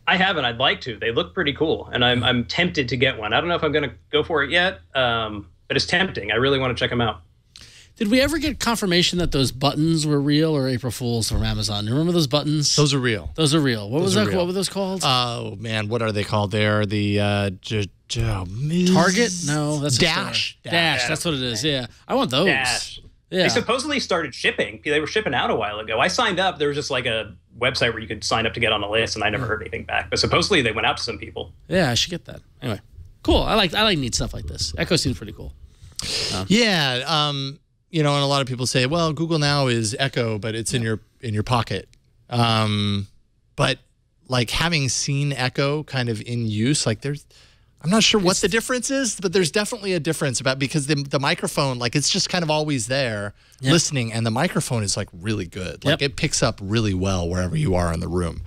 I haven't. I'd like to. They look pretty cool, and I'm tempted to get one. I don't know if I'm going to go for it yet, but it's tempting. I really want to check them out. Did we ever get confirmation that those buttons were real or April Fools from Amazon? You remember those buttons? Those are real. Those are real. What was that? What were those called? Oh man, what are they called? They're the Target? No, that's Dash. Dash. That's what it is. Yeah, I want those. Dash. Yeah. They supposedly started shipping. They were shipping out a while ago. I signed up. There was just like a website where you could sign up to get on a list, and I never heard anything back. But supposedly they went out to some people. Yeah, I should get that. Anyway, cool. I like neat stuff like this. Echo seems pretty cool. You know, and a lot of people say, well, Google Now is Echo, but it's in your pocket. But like having seen Echo kind of in use, like I'm not sure what the difference is, but there's definitely a difference because the microphone, like it's just kind of always there listening, and the microphone is like really good. Like it picks up really well wherever you are in the room.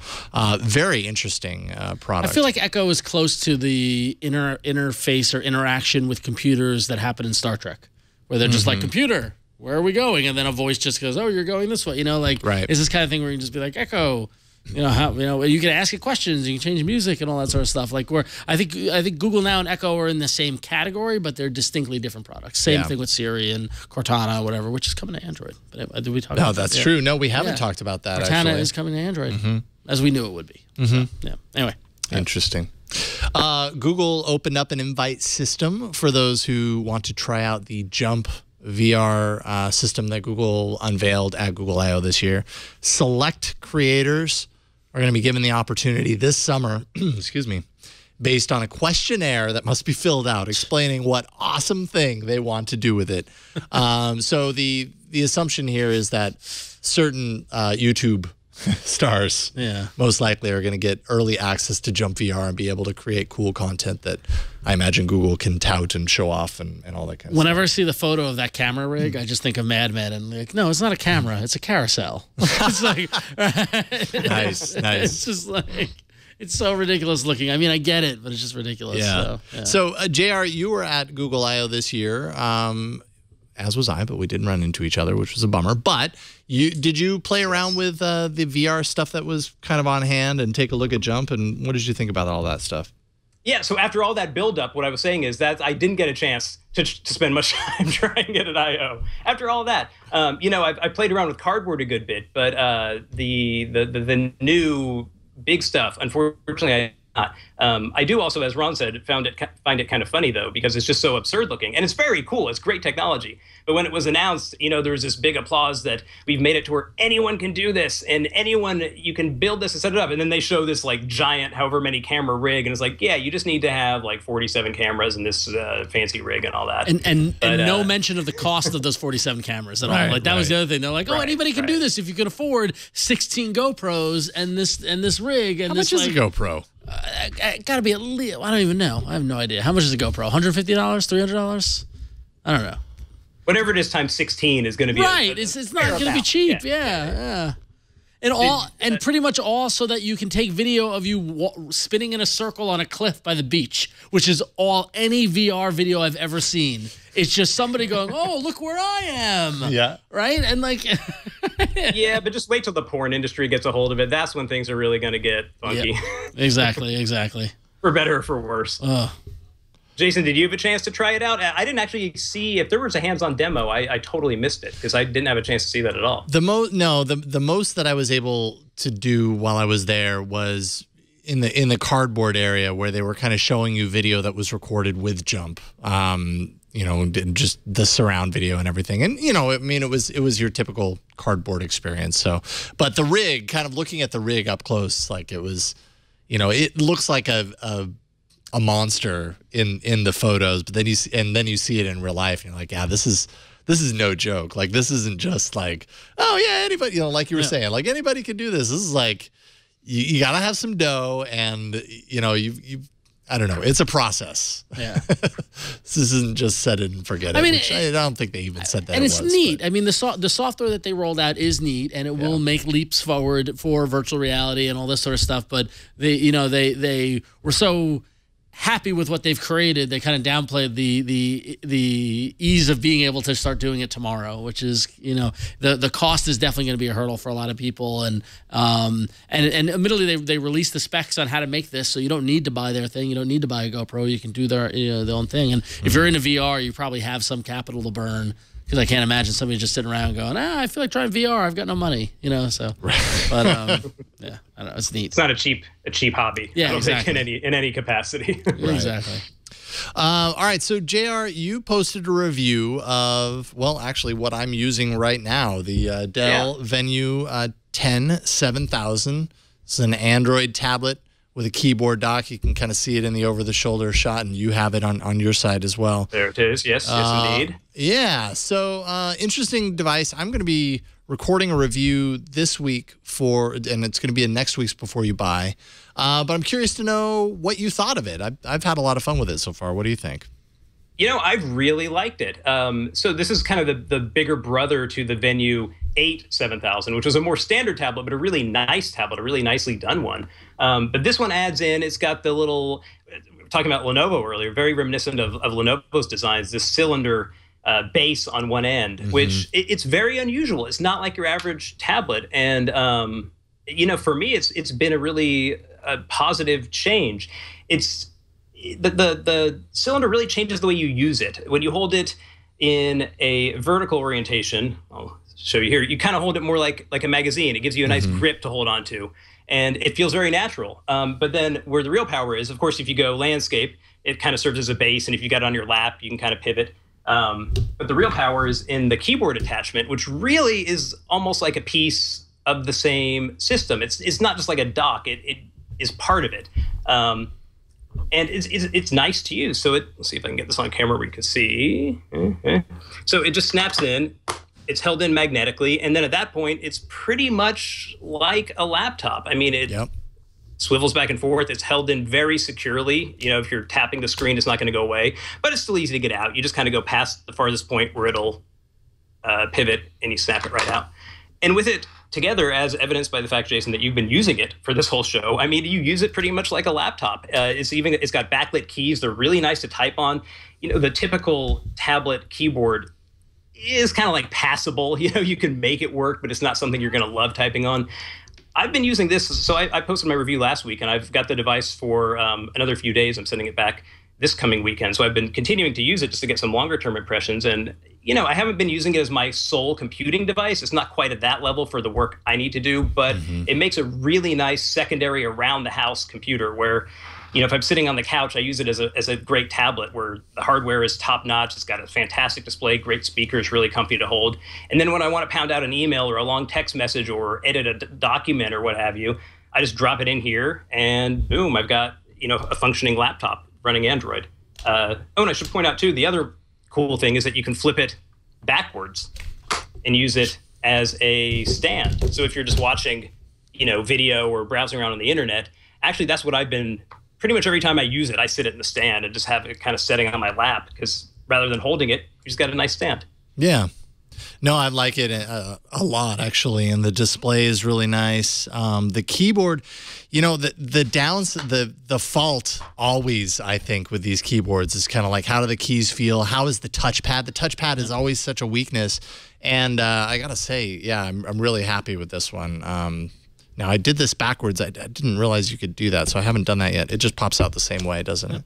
Very interesting product. I feel like Echo is close to the interface or interaction with computers that happen in Star Trek, where they're just like, computer, where are we going? And then a voice just goes, oh, you're going this way. You know, like it's this kind of thing where you can just be like, Echo. You know, you can ask it questions, you can change music and all that sort of stuff. Like I think Google Now and Echo are in the same category, but they're distinctly different products. Same thing with Siri and Cortana, or whatever, which is coming to Android. But did we talk about that? No, that's true. No, we haven't talked about that. Cortana is coming to Android, as we knew it would be. So, anyway. Interesting. Google opened up an invite system for those who want to try out the Jump VR system that Google unveiled at Google I/O this year. Select creators are going to be given the opportunity this summer, excuse me, based on a questionnaire that must be filled out explaining what awesome thing they want to do with it. So the assumption here is that certain YouTube stars most likely are going to get early access to Jump VR and be able to create cool content that I imagine Google can tout and show off and all that kind of stuff. Whenever I see the photo of that camera rig, I just think of Mad Men and like, no, it's not a camera, it's a carousel. It's like nice. It's just like it's so ridiculous looking. I mean, I get it, but it's just ridiculous. Yeah. So JR, you were at Google I/O this year. As was I, but we didn't run into each other, which was a bummer. But did you play around with the VR stuff that was kind of on hand and take a look at Jump? And what did you think about all that stuff? Yeah, so after all that buildup, what I was saying is that I didn't get a chance to spend much time trying it at I/O. After all that, I played around with cardboard a good bit, but the new big stuff, unfortunately, I not. I do also, as Ron said, find it kind of funny, though, because it's just so absurd looking. And it's very cool. It's great technology. But when it was announced, there was this big applause that we've made it to where anyone can do this and you can build this and set it up. And then they show this like giant, however many camera rig. And it's like, yeah, you just need to have like 47 cameras and this fancy rig and all that. And no mention of the cost of those 47 cameras at all. Like that was the other thing. They're like, oh, anybody can do this if you can afford 16 GoPros and this rig. And how much is a GoPro? Gotta be at least, I don't even know. I have no idea. How much is a GoPro? $150? $300? I don't know. Whatever it is times 16 is going to be right. It's not going to be cheap. Yeah. And pretty much all so that you can take video of you spinning in a circle on a cliff by the beach, which is all any VR video I've ever seen. It's just somebody going, "Oh, look where I am." Yeah. Right? And like Yeah, but just wait till the porn industry gets a hold of it. That's when things are really going to get funky. Yep. Exactly. For better or for worse. Jason, did you have a chance to try it out? I didn't actually see if there was a hands-on demo. I totally missed it because I didn't have a chance to see that at all. The most that I was able to do while I was there was in the cardboard area where they were kind of showing you video that was recorded with Jump. Just the surround video and everything. And, I mean, it was your typical cardboard experience. So, but the rig, kind of looking at the rig up close, like it was, it looks like a monster in the photos, but then you see it in real life and you're like, yeah, this is no joke. Like, this isn't just like, oh yeah, anybody, like you were saying, like anybody can do this. This is like, you gotta have some dough and, I don't know. It's a process. Yeah. This isn't just set it and forget it. I don't think they even said that. And it's neat. But. I mean, the software that they rolled out is neat, and it will make leaps forward for virtual reality and all this sort of stuff. But they were so happy with what they've created, they kind of downplayed the ease of being able to start doing it tomorrow, which is, the cost is definitely going to be a hurdle for a lot of people. And admittedly, they released the specs on how to make this, so you don't need to buy their thing. You don't need to buy a GoPro. You can do their own thing. And if you're into VR, you probably have some capital to burn. Because I can't imagine somebody just sitting around going, I feel like trying VR. I've got no money, so. But yeah, I don't know. It's neat. It's not a cheap hobby. Yeah, I don't exactly. think in any capacity. Right. Exactly. All right, so JR, you posted a review of, well, actually what I'm using right now, the Dell Venue 7000. It's an Android tablet with a keyboard dock. You can kind of see it in the over-the-shoulder shot, and you have it on your side as well. There it is. Yes, indeed. Yeah, so interesting device. I'm going to be recording a review this week and it's going to be in next week's Before You Buy. But I'm curious to know what you thought of it. I've had a lot of fun with it so far. What do you think? I've really liked it. So this is kind of the bigger brother to the Venue 8 7000, which was a more standard tablet, but a really nice tablet, a really nicely done one. But this one adds in, it's got the little, we were talking about Lenovo earlier, very reminiscent of Lenovo's designs, this cylinder base on one end, which it's very unusual. It's not like your average tablet. And, for me, it's been a really positive change. It's the cylinder really changes the way you use it. When you hold it in a vertical orientation, I'll show you here, you kind of hold it more like a magazine. It gives you a nice grip to hold on to, and it feels very natural. But then where the real power is, of course, if you go landscape, it kind of serves as a base, and if you got it on your lap, you can kind of pivot. But the real power is in the keyboard attachment, which really is almost like a piece of the same system. It's not just like a dock. It is part of it. And it's nice to use. So let's see if I can get this on camera where you can see. So it just snaps in. It's held in magnetically. And then at that point, it's pretty much like a laptop. I mean, it swivels back and forth. It's held in very securely. If you're tapping the screen, it's not going to go away. But it's still easy to get out. You just kind of go past the farthest point where it'll pivot, and you snap it right out. And with it together, as evidenced by the fact, Jason, that you've been using it for this whole show, I mean, you use it pretty much like a laptop. It's got backlit keys. They're really nice to type on. The typical tablet keyboard is kind of like passable. You can make it work, but it's not something you're going to love typing on. I've been using this. So I posted my review last week, and I've got the device for another few days. I'm sending it back this coming weekend. So I've been continuing to use it just to get some longer term impressions. And, I haven't been using it as my sole computing device. It's not quite at that level for the work I need to do, but it makes a really nice secondary around the house computer where, if I'm sitting on the couch, I use it as a great tablet where the hardware is top notch. It's got a fantastic display, great speakers, really comfy to hold. And then when I want to pound out an email or a long text message or edit a document or what have you, I just drop it in here and boom, I've got, a functioning laptop running Android. And I should point out too, the other cool thing is that you can flip it backwards and use it as a stand. So if you're just watching, video or browsing around on the internet, actually that's what I've been pretty much every time I use it, I sit it in the stand and just have it kind of setting on my lap because rather than holding it, you just got a nice stand. Yeah. No, I like it a lot, actually, and the display is really nice. The keyboard, you know, the fault always, I think, with these keyboards is kind of like, how do the keys feel? How is the touchpad? The touchpad is always such a weakness, and I gotta say, yeah, I'm really happy with this one. Now, I did this backwards. I didn't realize you could do that, so I haven't done that yet. It just pops out the same way, doesn't it?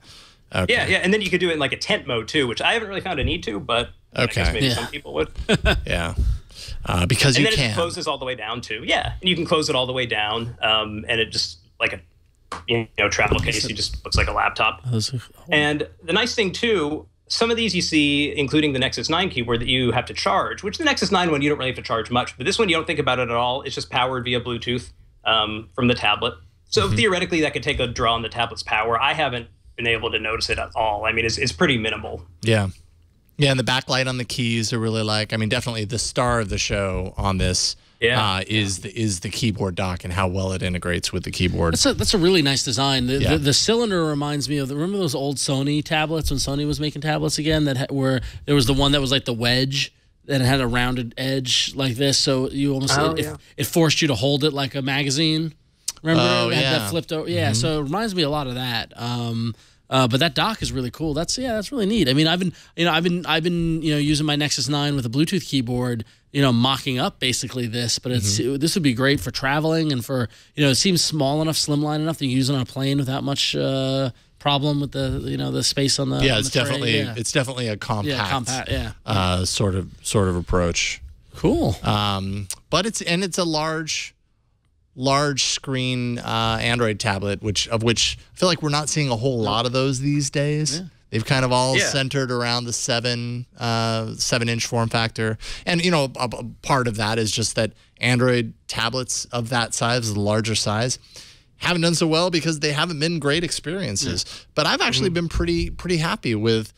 Okay. Yeah, and then you could do it in like a tent mode too, which I haven't really found a need to, but I guess maybe some people would. Yeah, because and you then can. it closes all the way down too. Yeah, and you can close it all the way down, and it just like a travel case. It just looks like a laptop. And the nice thing too, some of these you see, including the Nexus 9 keyboard, that you have to charge. Which the Nexus 9 one you don't really have to charge much, but this one you don't think about it at all. It's just powered via Bluetooth from the tablet. So theoretically, that could take a draw on the tablet's power. I haven't been able to notice it at all. I mean, it's pretty minimal. Yeah. Yeah, and the backlight on the keys are really definitely the star of the show on this is the keyboard dock and how well it integrates with the keyboard. That's a really nice design. The cylinder reminds me of remember those old Sony tablets when Sony was making tablets again where there was the one that was like the wedge that had a rounded edge like this, so you almost it forced you to hold it like a magazine. Remember that flipped over? Yeah, so it reminds me a lot of that. But that dock is really cool. That's really neat. I mean, I've been using my Nexus 9 with a Bluetooth keyboard, mocking up basically this. But this would be great for traveling and for it seems small enough, slimline enough to use it on a plane without much problem with the space on the it's definitely a compact sort of approach. Cool. But it's a large screen Android tablet, which I feel like we're not seeing a whole lot of those these days. Yeah. They've kind of all centered around the 7-inch form factor, and a part of that is just that Android tablets of that size, the larger size, haven't done so well because they haven't been great experiences. Yeah. But I've actually been pretty happy with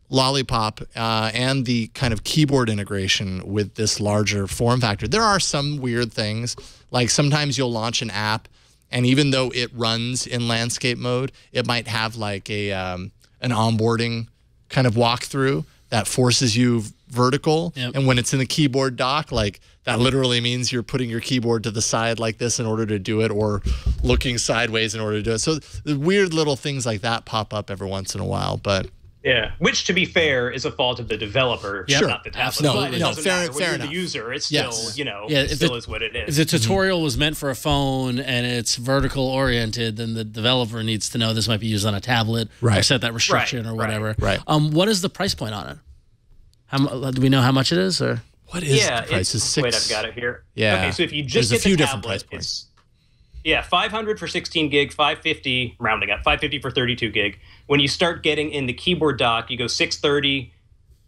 Lollipop and the kind of keyboard integration with this larger form factor. There are some weird things, like sometimes you'll launch an app, and even though it runs in landscape mode, it might have like an onboarding kind of walkthrough that forces you vertical. Yep. And when it's in the keyboard dock, like that literally means you're putting your keyboard to the side like this in order to do it, or looking sideways in order to do it. So the weird little things like that pop up every once in a while, but. Yeah, which to be fair is a fault of the developer, not the tablet. Fair enough. The user, it's still, it still is what it is. If the tutorial was meant for a phone and it's vertical oriented, then the developer needs to know this might be used on a tablet, or set that restriction or whatever. Right. What is the price point on it? Do we know how much it is, or what is the price? Is $6? Wait, I've got it here. Yeah. Okay, so if you just get the tablet, it's 500 for 16 gig, 550 rounding up, 550 for 32 gig. When you start getting in the keyboard dock, you go 630,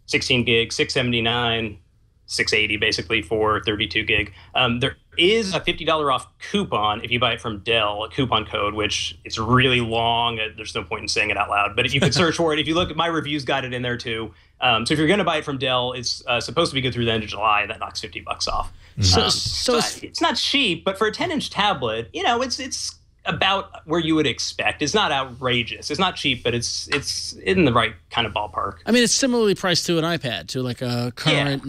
16 gig, 679, 680 basically for 32 gig. There is a $50 off coupon if you buy it from Dell, a coupon code, which it's really long. There's no point in saying it out loud, but if you could search for it, if you look at my reviews, got it in there too. So if you're going to buy it from Dell, it's supposed to be good through the end of July. That knocks $50 off. So it's not cheap, but for a 10-inch tablet, it's about where you would expect. It's not outrageous. It's not cheap, but it's in the right kind of ballpark. I mean, it's similarly priced to an iPad, to like a current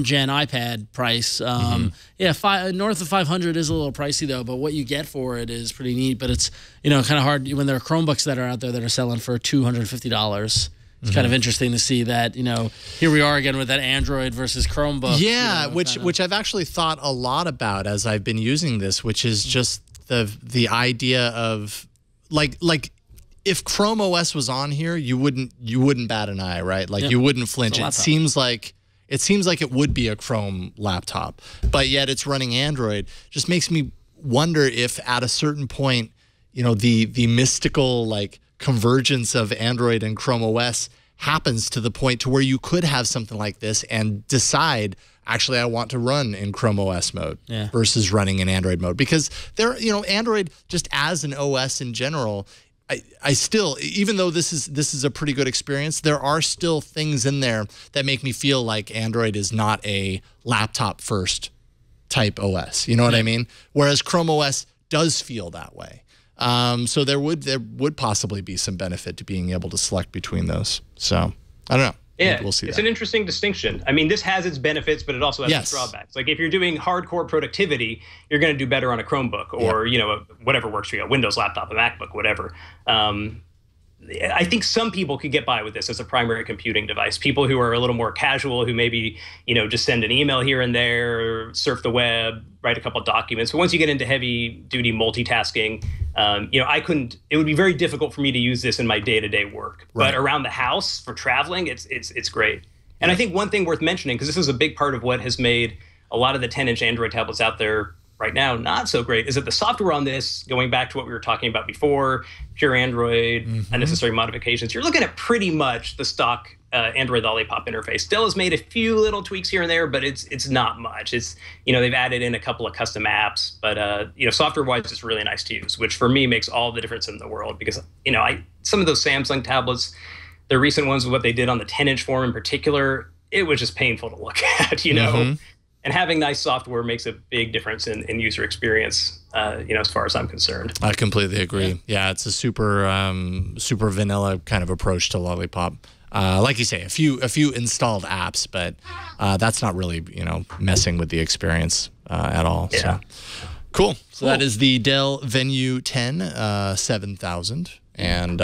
gen iPad price. North of 500 is a little pricey though, but what you get for it is pretty neat. But it's kind of hard when there are Chromebooks that are out there that are selling for $250. It's kind of interesting to see that, here we are again with that Android versus Chromebook. Yeah, which I've actually thought a lot about as I've been using this, which is just the idea of like if Chrome OS was on here, you wouldn't bat an eye, right? Like you wouldn't flinch. It seems like it would be a Chrome laptop, but yet it's running Android. Just makes me wonder if at a certain point, the mystical convergence of Android and Chrome OS happens to the point to where you could have something like this and decide, actually, I want to run in Chrome OS mode versus running in Android mode. Because Android, just as an OS in general, I still, even though this is a pretty good experience, there are still things in there that make me feel like Android is not a laptop first type OS. You know what I mean? Whereas Chrome OS does feel that way. So there would possibly be some benefit to being able to select between those. So I don't know. Yeah, we'll see it's that. an interesting distinction. I mean, this has its benefits, but it also has its drawbacks. Like if you're doing hardcore productivity, you're going to do better on a Chromebook or whatever works for you, a Windows laptop, a MacBook, whatever. I think some people could get by with this as a primary computing device. People who are a little more casual, who maybe just send an email here and there, surf the web, write a couple of documents. But once you get into heavy-duty multitasking, I couldn't. It would be very difficult for me to use this in my day-to-day work. Right. But around the house for traveling, it's great. And I think one thing worth mentioning, because this is a big part of what has made a lot of the 10-inch Android tablets out there right now not so great, is that the software on this, going back to what we were talking about before, pure Android, unnecessary modifications, you're looking at pretty much the stock Android Lollipop interface. Dell has made a few little tweaks here and there, but it's not much. It's they've added in a couple of custom apps, but software-wise, it's really nice to use, which for me makes all the difference in the world, because some of those Samsung tablets, the recent ones with what they did on the 10-inch form in particular, it was just painful to look at, And having nice software makes a big difference in user experience, as far as I'm concerned. I completely agree. Yeah, it's a super vanilla kind of approach to Lollipop. Like you say, a few installed apps, but that's not really messing with the experience at all. Yeah. So cool. So that is the Dell Venue 10 7000. And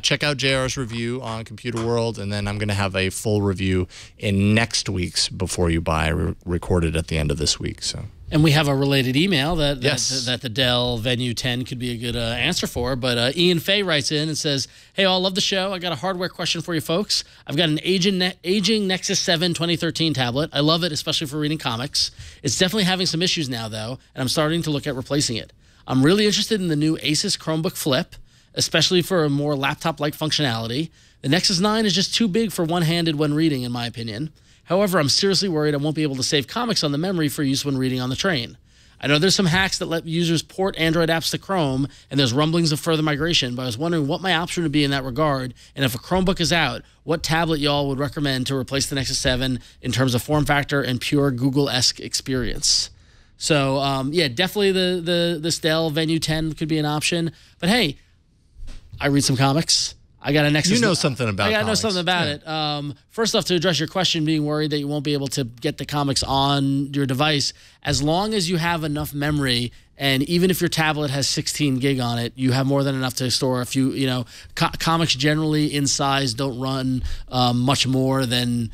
check out JR's review on Computer World, and then I'm going to have a full review in next week's Before You Buy, recorded at the end of this week. So. And we have a related email that the Dell Venue 10 could be a good answer for. But Ian Fay writes in and says, "Hey, all, love the show. I got a hardware question for you folks. I've got an aging Nexus 7 2013 tablet. I love it, especially for reading comics. It's definitely having some issues now, though, and I'm starting to look at replacing it. I'm really interested in the new Asus Chromebook Flip, especially for a more laptop-like functionality. The Nexus 9 is just too big for one-handed when reading, in my opinion. However, I'm seriously worried I won't be able to save comics on the memory for use when reading on the train. I know there's some hacks that let users port Android apps to Chrome, and there's rumblings of further migration, but I was wondering what my option would be in that regard, and if a Chromebook is out, what tablet y'all would recommend to replace the Nexus 7 in terms of form factor and pure Google-esque experience." So, definitely this Dell Venue 10 could be an option. But hey, I read some comics. I got a Nexus. You know something about it. I know something about it. First off, to address your question, being worried that you won't be able to get the comics on your device, as long as you have enough memory, and even if your tablet has 16 gig on it, you have more than enough to store a few, comics generally in size don't run much more than,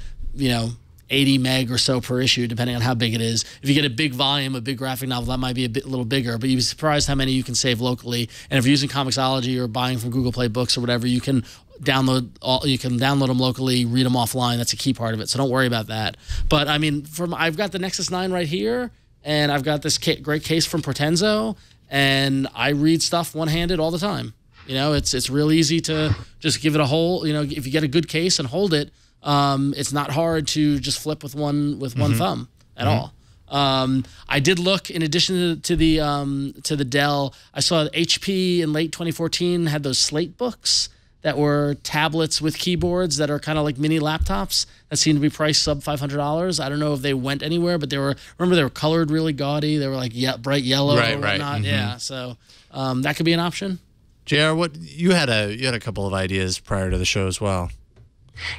80 meg or so per issue, depending on how big it is. If you get a big volume, a big graphic novel, that might be a little bigger, but you'd be surprised how many you can save locally. And if you're using Comixology or buying from Google Play Books or whatever, you can download them locally, read them offline. That's a key part of it, so don't worry about that. But I mean, I've got the Nexus 9 right here, and I've got this great case from Portenzo, and I read stuff one-handed all the time. It's real easy to just give it a hold. If you get a good case and hold it, it's not hard to just flip with one thumb at all. I did look, in addition to the Dell, I saw HP in late 2014 had those Slate books that were tablets with keyboards that are kind of like mini laptops that seemed to be priced sub $500. I don't know if they went anywhere, but they were colored really gaudy. They were like bright yellow or whatnot. Yeah, so that could be an option. JR, you had a couple of ideas prior to the show as well.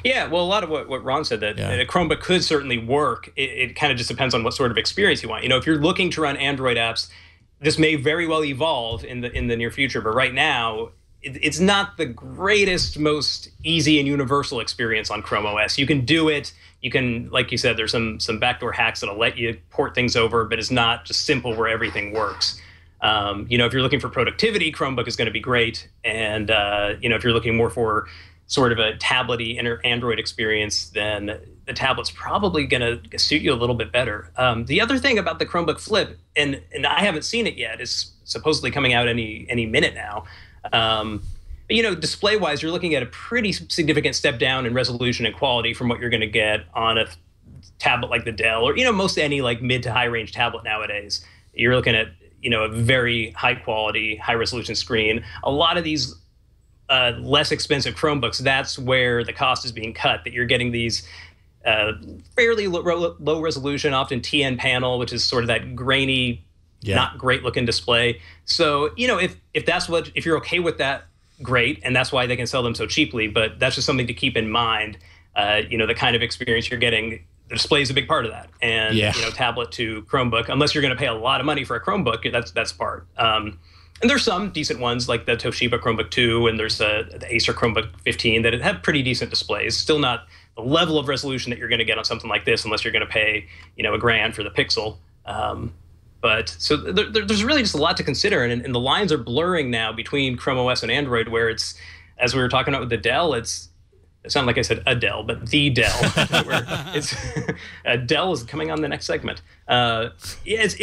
Yeah, well, a lot of what Ron said, that a Chromebook could certainly work. It kind of just depends on what sort of experience you want. If you're looking to run Android apps, this may very well evolve in the near future. But right now, it's not the greatest, most easy and universal experience on Chrome OS. You can do it. You can, like you said, there's some backdoor hacks that'll let you port things over, but it's not just simple where everything works. If you're looking for productivity, Chromebook is going to be great. And, if you're looking more for sort of a tablet-y Android experience, then the tablet's probably going to suit you a little bit better. The other thing about the Chromebook Flip, and I haven't seen it yet, it's supposedly coming out any minute now. But, display-wise, you're looking at a pretty significant step down in resolution and quality from what you're going to get on a tablet like the Dell, or, most any like mid to high-range tablet nowadays. You're looking at, a very high-quality, high-resolution screen. A lot of these less expensive Chromebooks, that's where the cost is being cut, that you're getting these fairly low resolution, often TN panel, which is sort of that grainy, not great looking display. So, if you're okay with that, great. And that's why they can sell them so cheaply. But that's just something to keep in mind. the kind of experience you're getting. The display is a big part of that, and tablet to Chromebook. Unless you're going to pay a lot of money for a Chromebook, that's part. And there's some decent ones like the Toshiba Chromebook 2, and there's the Acer Chromebook 15 that have pretty decent displays. Still not the level of resolution that you're going to get on something like this, unless you're going to pay $1,000 for the Pixel. But so there's really just a lot to consider, and the lines are blurring now between Chrome OS and Android, where it's, as we were talking about with the Dell, it sounded like I said a Dell, but the Dell. Dell is coming on the next segment. It's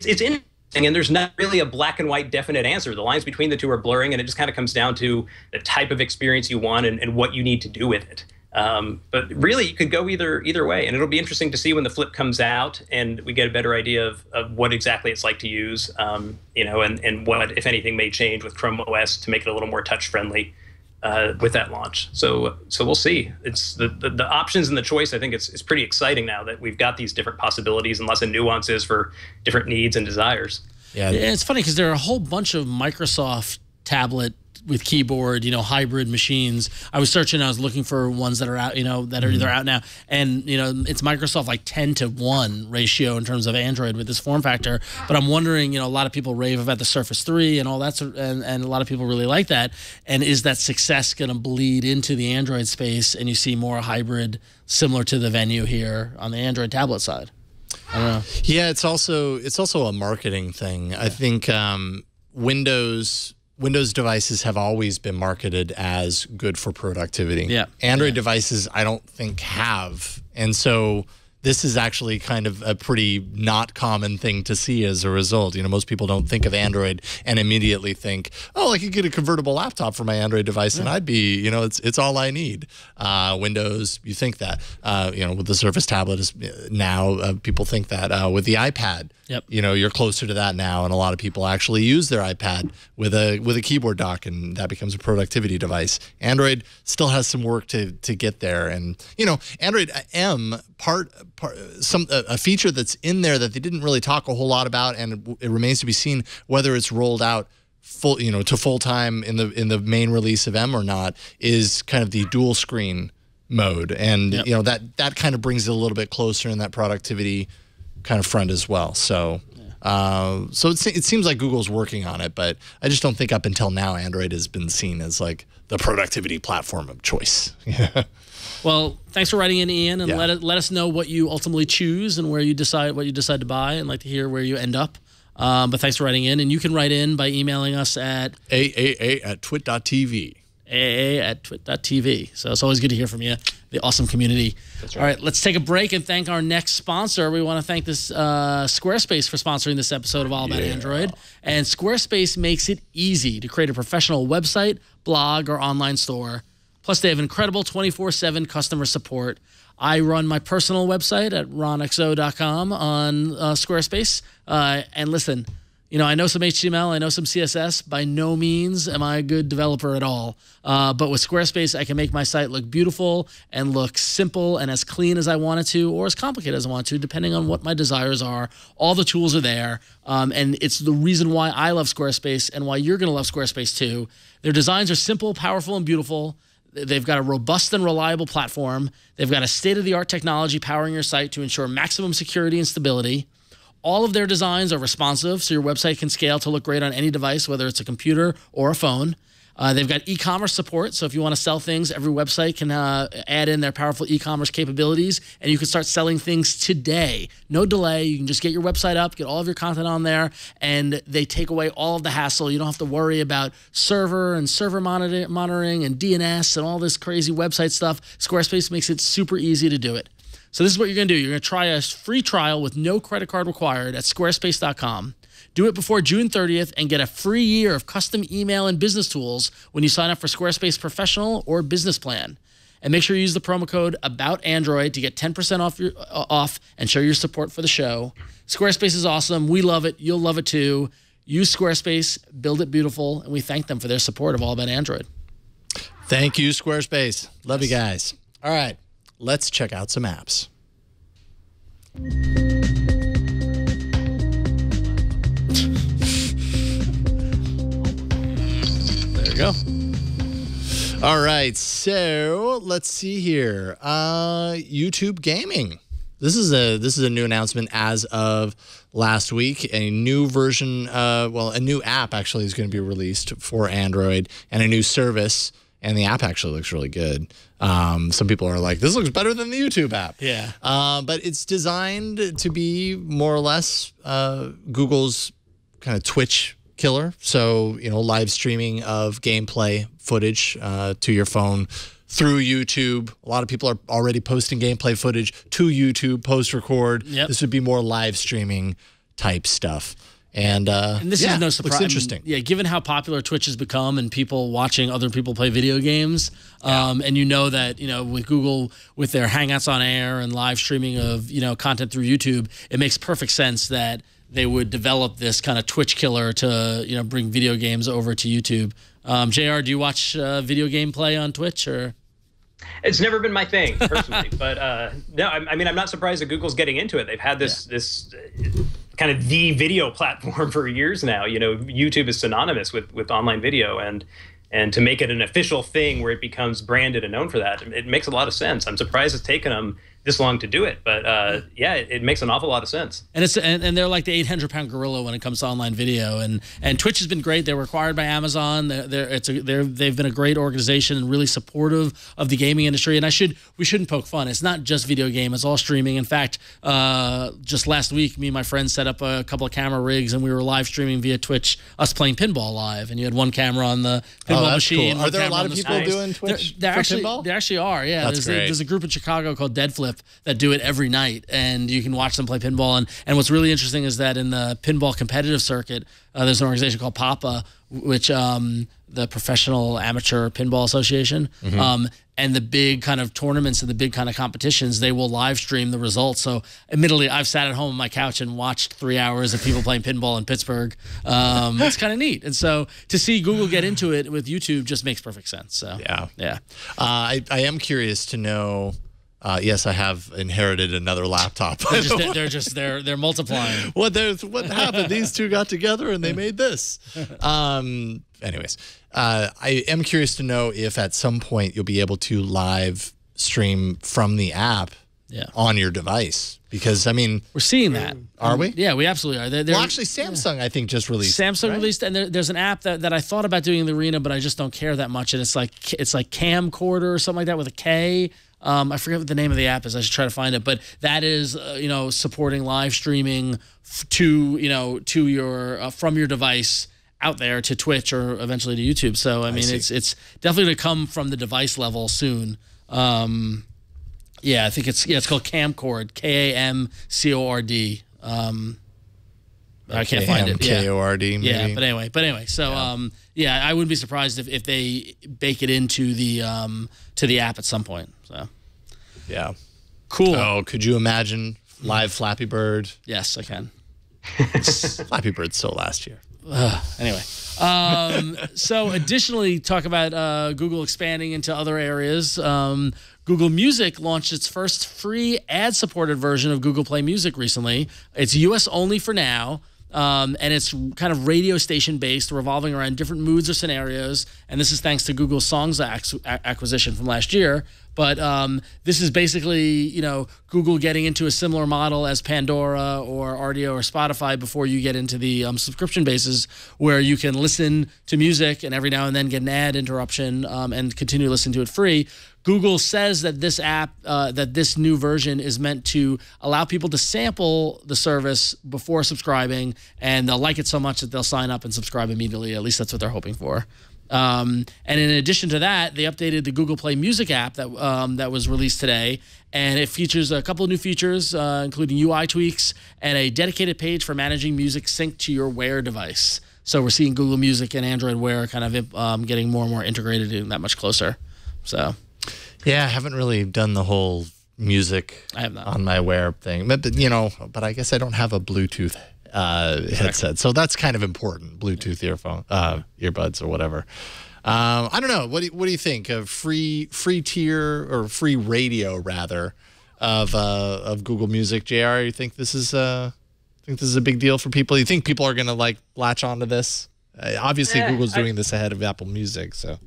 interesting, and there's not really a black and white definite answer. The lines between the two are blurring, and it just kind of comes down to the type of experience you want and what you need to do with it. But really, you could go either way, and it'll be interesting to see when the Flip comes out and we get a better idea of what exactly it's like to use, and what, if anything, may change with Chrome OS to make it a little more touch friendly with that launch. So we'll see. It's the options and the choice. I think it's pretty exciting now that we've got these different possibilities and lots of nuances for different needs and desires. Yeah, it's funny because there are a whole bunch of Microsoft tablet with keyboard, hybrid machines. I was searching, I was looking for ones that are out, that are either out now, and it's Microsoft like 10-to-1 ratio in terms of Android with this form factor. But I'm wondering, a lot of people rave about the Surface 3 and all that, and a lot of people really like that. And is that success going to bleed into the Android space, and you see more hybrid similar to the Venue here on the Android tablet side? I don't know. Yeah, it's also a marketing thing. I think Windows devices have always been marketed as good for productivity. Yeah. Android devices, I don't think have. And so this is actually kind of a pretty not common thing to see as a result. Most people don't think of Android and immediately think, oh, I could get a convertible laptop for my Android device and I'd be, it's all I need. Windows, you think that. With the Surface tablet now, people think that. With the iPad, you're closer to that now, and a lot of people actually use their iPad with a keyboard dock, and that becomes a productivity device. Android still has some work to get there, and Android M a feature that's in there that they didn't really talk a whole lot about, and it remains to be seen whether it's rolled out to full time in the main release of M or not, is kind of the dual screen mode, and that kind of brings it a little bit closer in that productivity kind of front as well. So it seems like Google's working on it, but I just don't think up until now Android has been seen as like the productivity platform of choice. Well, thanks for writing in, Ian, and let us know what you ultimately choose and what you decide to buy, and like to hear where you end up. But thanks for writing in, and you can write in by emailing us at aaa@twit.tv. aaa@twit.tv. So it's always good to hear from you, the awesome community. That's right. All right, let's take a break and thank our next sponsor. We want to thank this Squarespace for sponsoring this episode of All About Android. And Squarespace makes it easy to create a professional website, blog, or online store. Plus, they have incredible 24/7 customer support. I run my personal website at ronxo.com on Squarespace. And listen, I know some HTML, I know some CSS. By no means am I a good developer at all. But with Squarespace, I can make my site look beautiful and look simple and as clean as I want it to, or as complicated as I want to, depending on what my desires are. All the tools are there. And it's the reason why I love Squarespace and why you're going to love Squarespace too. Their designs are simple, powerful, and beautiful. They've got a robust and reliable platform. They've got a state-of-the-art technology powering your site to ensure maximum security and stability. All of their designs are responsive, so your website can scale to look great on any device, whether it's a computer or a phone. They've got e-commerce support, so if you want to sell things, every website can add in their powerful e-commerce capabilities, and you can start selling things today. No delay. You can just get your website up, get all of your content on there, and they take away all of the hassle. You don't have to worry about server monitoring and DNS and all this crazy website stuff. Squarespace makes it super easy to do it. So this is what you're going to do. You're going to try a free trial with no credit card required at squarespace.com. Do it before June 30th and get a free year of custom email and business tools when you sign up for Squarespace Professional or Business Plan. And make sure you use the promo code AboutAndroid to get 10% off and show your support for the show. Squarespace is awesome. We love it. You'll love it too. Use Squarespace, build it beautiful, and we thank them for their support of All About Android. Thank you, Squarespace. Love you guys. All right, let's check out some apps. There you go. All right, so let's see here. YouTube gaming. This is a new announcement as of last week. A new version, a new app actually is going to be released for Android, and a new service. And the app actually looks really good. Some people are like, this looks better than the YouTube app. Yeah. But it's designed to be more or less Google's kind of Twitch killer. So, live streaming of gameplay footage to your phone through YouTube. A lot of people are already posting gameplay footage to YouTube, post-record. Yep. This would be more live streaming type stuff. And this is no surprise. Looks interesting. Given how popular Twitch has become and people watching other people play video games, and that, with Google, with their Hangouts on Air and live streaming of, content through YouTube, it makes perfect sense that they would develop this kind of Twitch killer to, bring video games over to YouTube. JR, do you watch video game play on Twitch or? It's never been my thing personally, but no, I mean, I'm not surprised that Google's getting into it. They've had this kind of the video platform for years now. YouTube is synonymous with online video, and to make it an official thing where it becomes branded and known for that, it makes a lot of sense. I'm surprised it's taken them this long to do it, but it makes an awful lot of sense. And they're like the 800-pound gorilla when it comes to online video, and Twitch has been great. They're acquired by Amazon. They've been a great organization and really supportive of the gaming industry. And we shouldn't poke fun. It's not just video game. It's all streaming. In fact, just last week, me and my friends set up a couple of camera rigs, and we were live streaming via Twitch, us playing pinball live. And you had one camera on the pinball machine. Cool. Are there a lot of people doing Twitch for pinball? There actually are. Yeah, That's great. There's a group in Chicago called Dead Flip that do it every night, and you can watch them play pinball. And what's really interesting is that in the pinball competitive circuit, there's an organization called PAPA, which the Professional Amateur Pinball Association, and the big kind of tournaments and the big kind of competitions, they will live stream the results. So admittedly, I've sat at home on my couch and watched 3 hours of people playing pinball in Pittsburgh. It's kind of neat. And so to see Google get into it with YouTube just makes perfect sense. So yeah. I am curious to know. Yes, I have inherited another laptop. They're multiplying. What happened? These two got together and they made this. Anyways, I am curious to know if at some point you'll be able to live stream from the app on your device. Because, I mean, we're seeing that. Are we? Yeah, we absolutely are. Well, actually, Samsung, I think, just released. Samsung released, and there's an app that I thought about doing in the arena, but I just don't care that much. And it's like Camcorder or something like that with a K. I forget what the name of the app is. I should try to find it. But that is, supporting live streaming to your from your device out there to Twitch or eventually to YouTube. So I mean, it's definitely going to come from the device level soon. I think it's called Camcord, Kamcord. I can't find it. K-O-R-D. Maybe. Yeah, but anyway. So I wouldn't be surprised if they bake it into the app at some point. So yeah, cool. Oh, could you imagine live Flappy Bird? Yes, I can. Flappy Bird still last year. Anyway, so additionally, talk about Google expanding into other areas. Google Music launched its first free ad-supported version of Google Play Music recently. It's US only for now, and it's kind of radio station-based, revolving around different moods or scenarios, and this is thanks to Google's Songs acquisition from last year. But this is basically, Google getting into a similar model as Pandora or Rdio or Spotify before you get into the subscription bases, where you can listen to music and every now and then get an ad interruption and continue to listen to it free. Google says that this app, that this new version is meant to allow people to sample the service before subscribing, and they'll like it so much that they'll sign up and subscribe immediately. At least that's what they're hoping for. And in addition to that, they updated the Google Play Music app that was released today, and it features a couple of new features, including UI tweaks and a dedicated page for managing music synced to your Wear device. So we're seeing Google Music and Android Wear kind of getting more and more integrated and that much closer. So, yeah, I haven't really done the whole music on my Wear thing, but I guess I don't have a Bluetooth headset, so that's kind of important. Bluetooth earbuds or whatever. I don't know. What do you think of free tier or free radio rather of Google Music? JR, you think this is a big deal for people? You think people are gonna latch onto this? Obviously, Google's doing this ahead of Apple Music, so.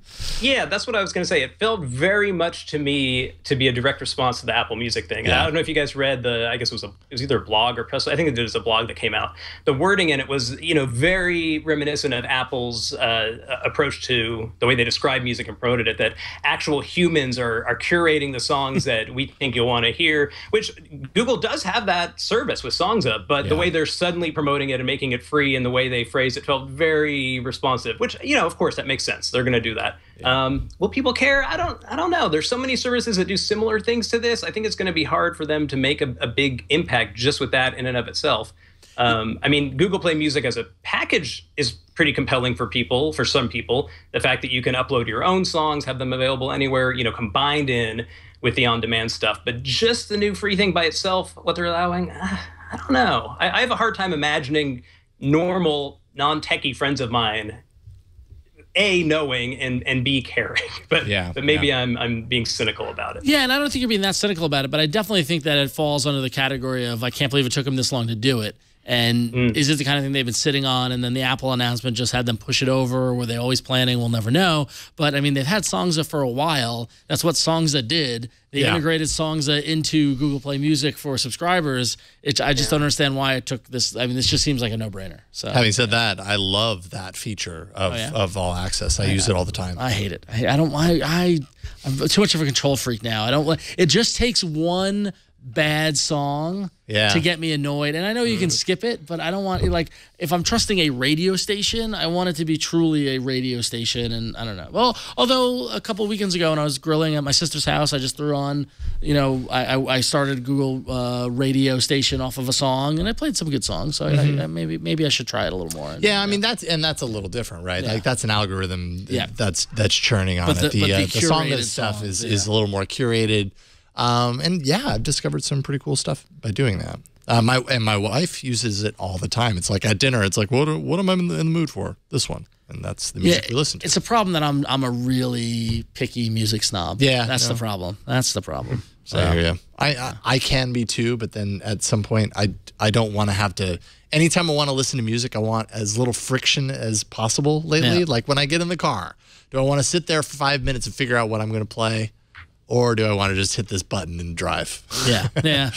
Yeah, that's what I was going to say. It felt very much to me to be a direct response to the Apple Music thing. Yeah. I don't know if you guys read I guess it was either a blog or press. I think it was a blog that came out. The wording in it was, very reminiscent of Apple's approach to the way they describe music and promoted it, that actual humans are curating the songs that we think you'll want to hear, which Google does have that service with Songs Up, but the way they're suddenly promoting it and making it free and the way they phrase it felt very responsive, which, of course that makes sense. They're going to do that. Yeah. Will people care? I don't know. There's so many services that do similar things to this. I think it's going to be hard for them to make a big impact just with that in and of itself. I mean, Google Play Music as a package is pretty compelling for some people. The fact that you can upload your own songs, have them available anywhere, combined in with the on-demand stuff. But just the new free thing by itself, what they're allowing, I don't know. I have a hard time imagining normal non-techie friends of mine, A, knowing and B, caring. But maybe I'm being cynical about it. Yeah, and I don't think you're being that cynical about it, but I definitely think that it falls under the category of I can't believe it took them this long to do it. And is it the kind of thing they've been sitting on, and then the Apple announcement just had them push it over, or were they always planning? We'll never know. But, I mean, they've had Songza for a while. That's what Songza did. They integrated Songza into Google Play Music for subscribers. I just don't understand why it took this. I mean, this just seems like a no-brainer. So, having said that, I love that feature of All Access. I use it all the time. I hate it. I'm too much of a control freak now. It just takes one bad song to get me annoyed, and I know you can skip it, but I don't want like if I'm trusting a radio station, I want it to be truly a radio station. And I don't know. Well, although a couple of weekends ago when I was grilling at my sister's house, I just threw on, I started Google radio station off of a song, and I played some good songs. So maybe I should try it a little more. I mean that's a little different, right? Like that's an algorithm that's churning on it. The song stuff is a little more curated. And I've discovered some pretty cool stuff by doing that. My wife uses it all the time. It's like at dinner, it's like, what am I in the mood for? This one. And that's the music we listen to. It's a problem that I'm a really picky music snob. Yeah. That's the problem. That's the problem. So I hear you. I can be too, but then at some point I don't want to have to. Anytime I want to listen to music, I want as little friction as possible lately. Yeah. Like when I get in the car, do I want to sit there for 5 minutes and figure out what I'm going to play? Or do I want to just hit this button and drive? Yeah.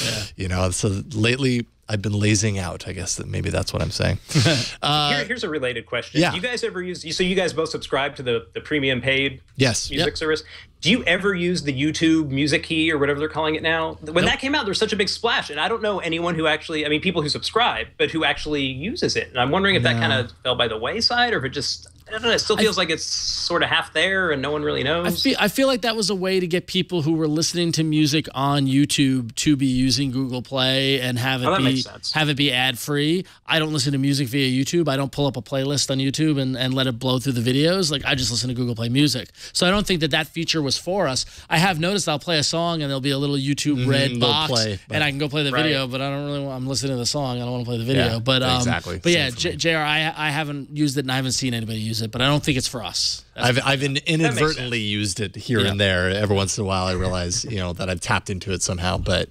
So lately I've been lazing out. I guess maybe that's what I'm saying. Here's a related question. Yeah. Do you guys ever use, so you guys both subscribe to the premium paid music Yep. service. Do you ever use the YouTube music key or whatever they're calling it now? When that came out, there was such a big splash. And I don't know anyone who actually, I mean, people who subscribe, but who actually uses it. And I'm wondering if that kind of fell by the wayside or if it just, I don't know, it still feels like it's sort of half there and no one really knows. I feel like that was a way to get people who were listening to music on YouTube to be using Google Play and have it be ad free. I don't listen to music via YouTube. I don't pull up a playlist on YouTube and let it blow through the videos. Like I just listen to Google Play Music. So I don't think that feature was for us. I have noticed I'll play a song and there'll be a little YouTube red box and I can go play the video, but I don't really I'm listening to the song. I don't want to play the video. Yeah, but exactly. But yeah, JR, I haven't used it and I haven't seen anybody use it, but I don't think it's for us. I've inadvertently used it here and there. Every once in a while I realize, that I've tapped into it somehow. But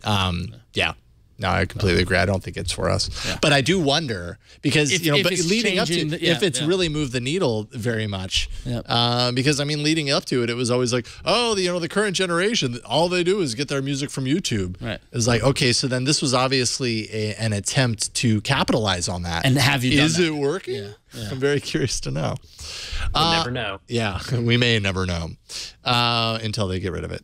no, I completely agree. I don't think it's for us. Yeah. But I do wonder because if but it's leading up to if it's really moved the needle very much. Yeah. Because I mean, leading up to it, it was always like, oh, the current generation, all they do is get their music from YouTube. Right. It's like, okay, so then this was obviously an attempt to capitalize on that. And have you done Is that? it working? Yeah. I'm very curious to know. We'll never know. Yeah, we may never know until they get rid of it.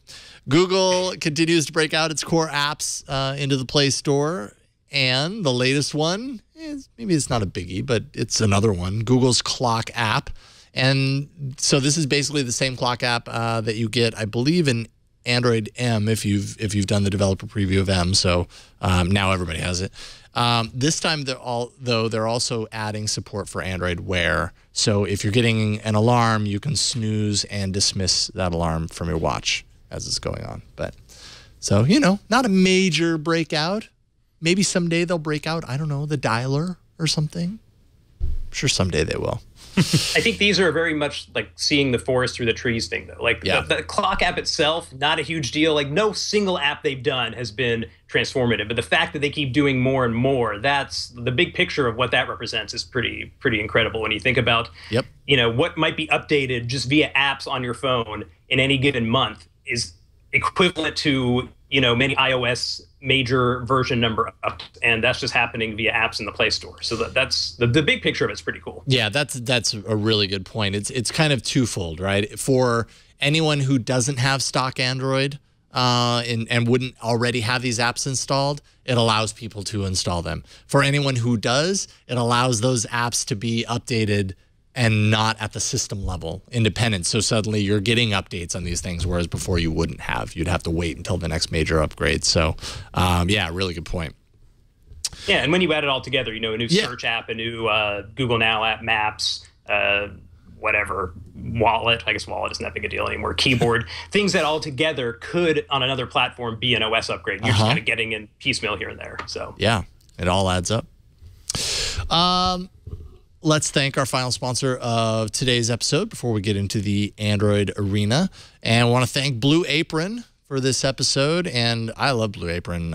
Google continues to break out its core apps into the Play Store. And the latest one is, maybe it's not a biggie, but it's another one, Google's Clock app. And so this is basically the same Clock app that you get, I believe, in Android M if you've done the developer preview of M. So now everybody has it. This time, they're also adding support for Android Wear. So if you're getting an alarm, you can snooze and dismiss that alarm from your watch as it's going on. But so, not a major breakout. Maybe someday they'll break out, I don't know, the dialer or something. I'm sure someday they will. I think these are very much like seeing the forest through the trees thing, though. Like the clock app itself, not a huge deal. Like no single app they've done has been transformative, but the fact that they keep doing more and more, that's the big picture of what that represents is pretty incredible when you think about, what might be updated just via apps on your phone in any given month is equivalent to, many iOS major version number up, and that's just happening via apps in the Play Store. So that's the big picture of it's pretty cool. Yeah, that's a really good point. It's kind of twofold, right? For anyone who doesn't have stock Android and wouldn't already have these apps installed, it allows people to install them. For anyone who does, it allows those apps to be updated and not at the system level, independent. So suddenly you're getting updates on these things, whereas before you wouldn't have. You'd have to wait until the next major upgrade. So, yeah, really good point. Yeah, and when you add it all together, a new search app, a new Google Now app, Maps, whatever, wallet. I guess wallet isn't that big a deal anymore. Keyboard, things that all together could, on another platform, be an OS upgrade. You're just kind of getting in piecemeal here and there. So yeah, it all adds up. Let's thank our final sponsor of today's episode before we get into the Android arena. And I want to thank Blue Apron for this episode. And I love Blue Apron.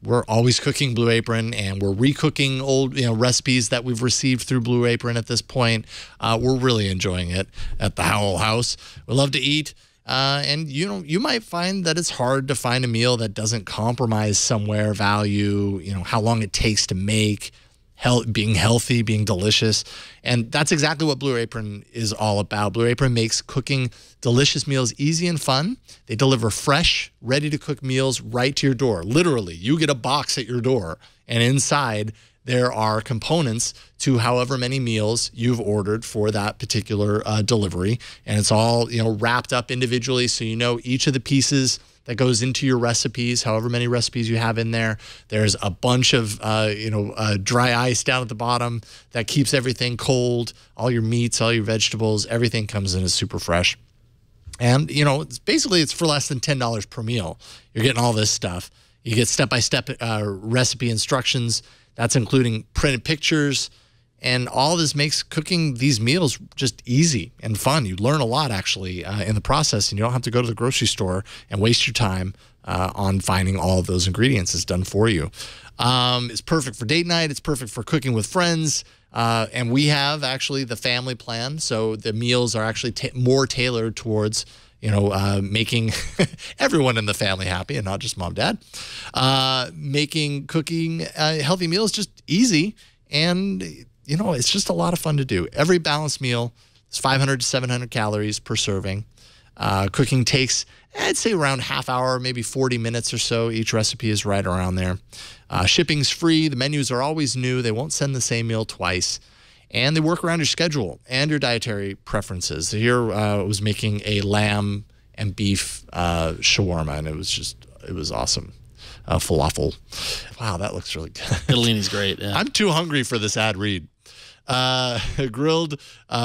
We're always cooking Blue Apron, and we're recooking old recipes that we've received through Blue Apron at this point. We're really enjoying it at the Howell house. We love to eat. And you might find that it's hard to find a meal that doesn't compromise somewhere value, how long it takes to make, being healthy, being delicious. And that's exactly what Blue Apron is all about. Blue Apron makes cooking delicious meals easy and fun. They deliver fresh, ready-to-cook meals right to your door. Literally, you get a box at your door, and inside there are components to however many meals you've ordered for that particular delivery. And it's all, wrapped up individually, so each of the pieces that goes into your recipes, however many recipes you have in there. There's a bunch of, dry ice down at the bottom that keeps everything cold. All your meats, all your vegetables, everything comes in as super fresh. And, it's for less than $10 per meal. You're getting all this stuff. You get step-by-step recipe instructions. That's including printed pictures. And all this makes cooking these meals just easy and fun. You learn a lot, actually, in the process, and you don't have to go to the grocery store and waste your time on finding all of those ingredients. It's done for you. It's perfect for date night. It's perfect for cooking with friends. And we have, actually, the family plan. So the meals are actually more tailored towards, making everyone in the family happy and not just mom, dad. Making cooking healthy meals just easy. And it's just a lot of fun to do. Every balanced meal is 500 to 700 calories per serving. Cooking takes, I'd say, around half hour, maybe 40 minutes or so. Each recipe is right around there. Shipping's free. The menus are always new. They won't send the same meal twice. And they work around your schedule and your dietary preferences. Here I was making a lamb and beef shawarma, and it was awesome. Falafel. Wow, that looks really good. Italiani's great. Yeah. I'm too hungry for this ad read. Grilled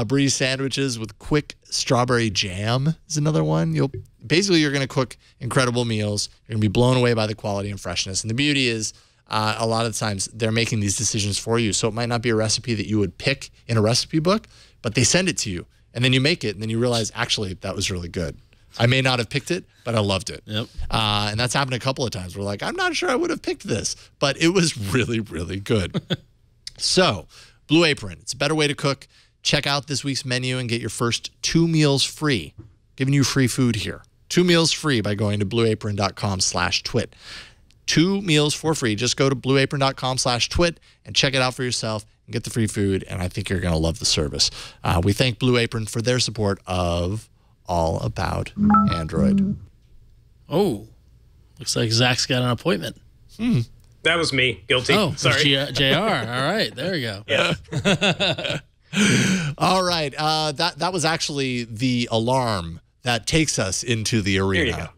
brie sandwiches with quick strawberry jam is another one. You're going to cook incredible meals. You're going to be blown away by the quality and freshness. And the beauty is, a lot of times they're making these decisions for you. So it might not be a recipe that you would pick in a recipe book, but they send it to you, and then you make it, and then you realize, actually, that was really good. I may not have picked it, but I loved it. Yep. And that's happened a couple of times. We're like, I'm not sure I would have picked this, but it was really, really good. So, Blue Apron, it's a better way to cook. Check out this week's menu and get your first 2 meals free. Giving you free food here. 2 meals free by going to blueapron.com/twit. 2 meals for free. Just go to blueapron.com/twit and check it out for yourself and get the free food. And I think you're going to love the service. We thank Blue Apron for their support of All About Android. Oh, looks like Zach's got an appointment. That was me. Guilty. Oh, sorry. JR. All right, there we go. Yeah. All right. That was actually the alarm that takes us into the arena. There you go.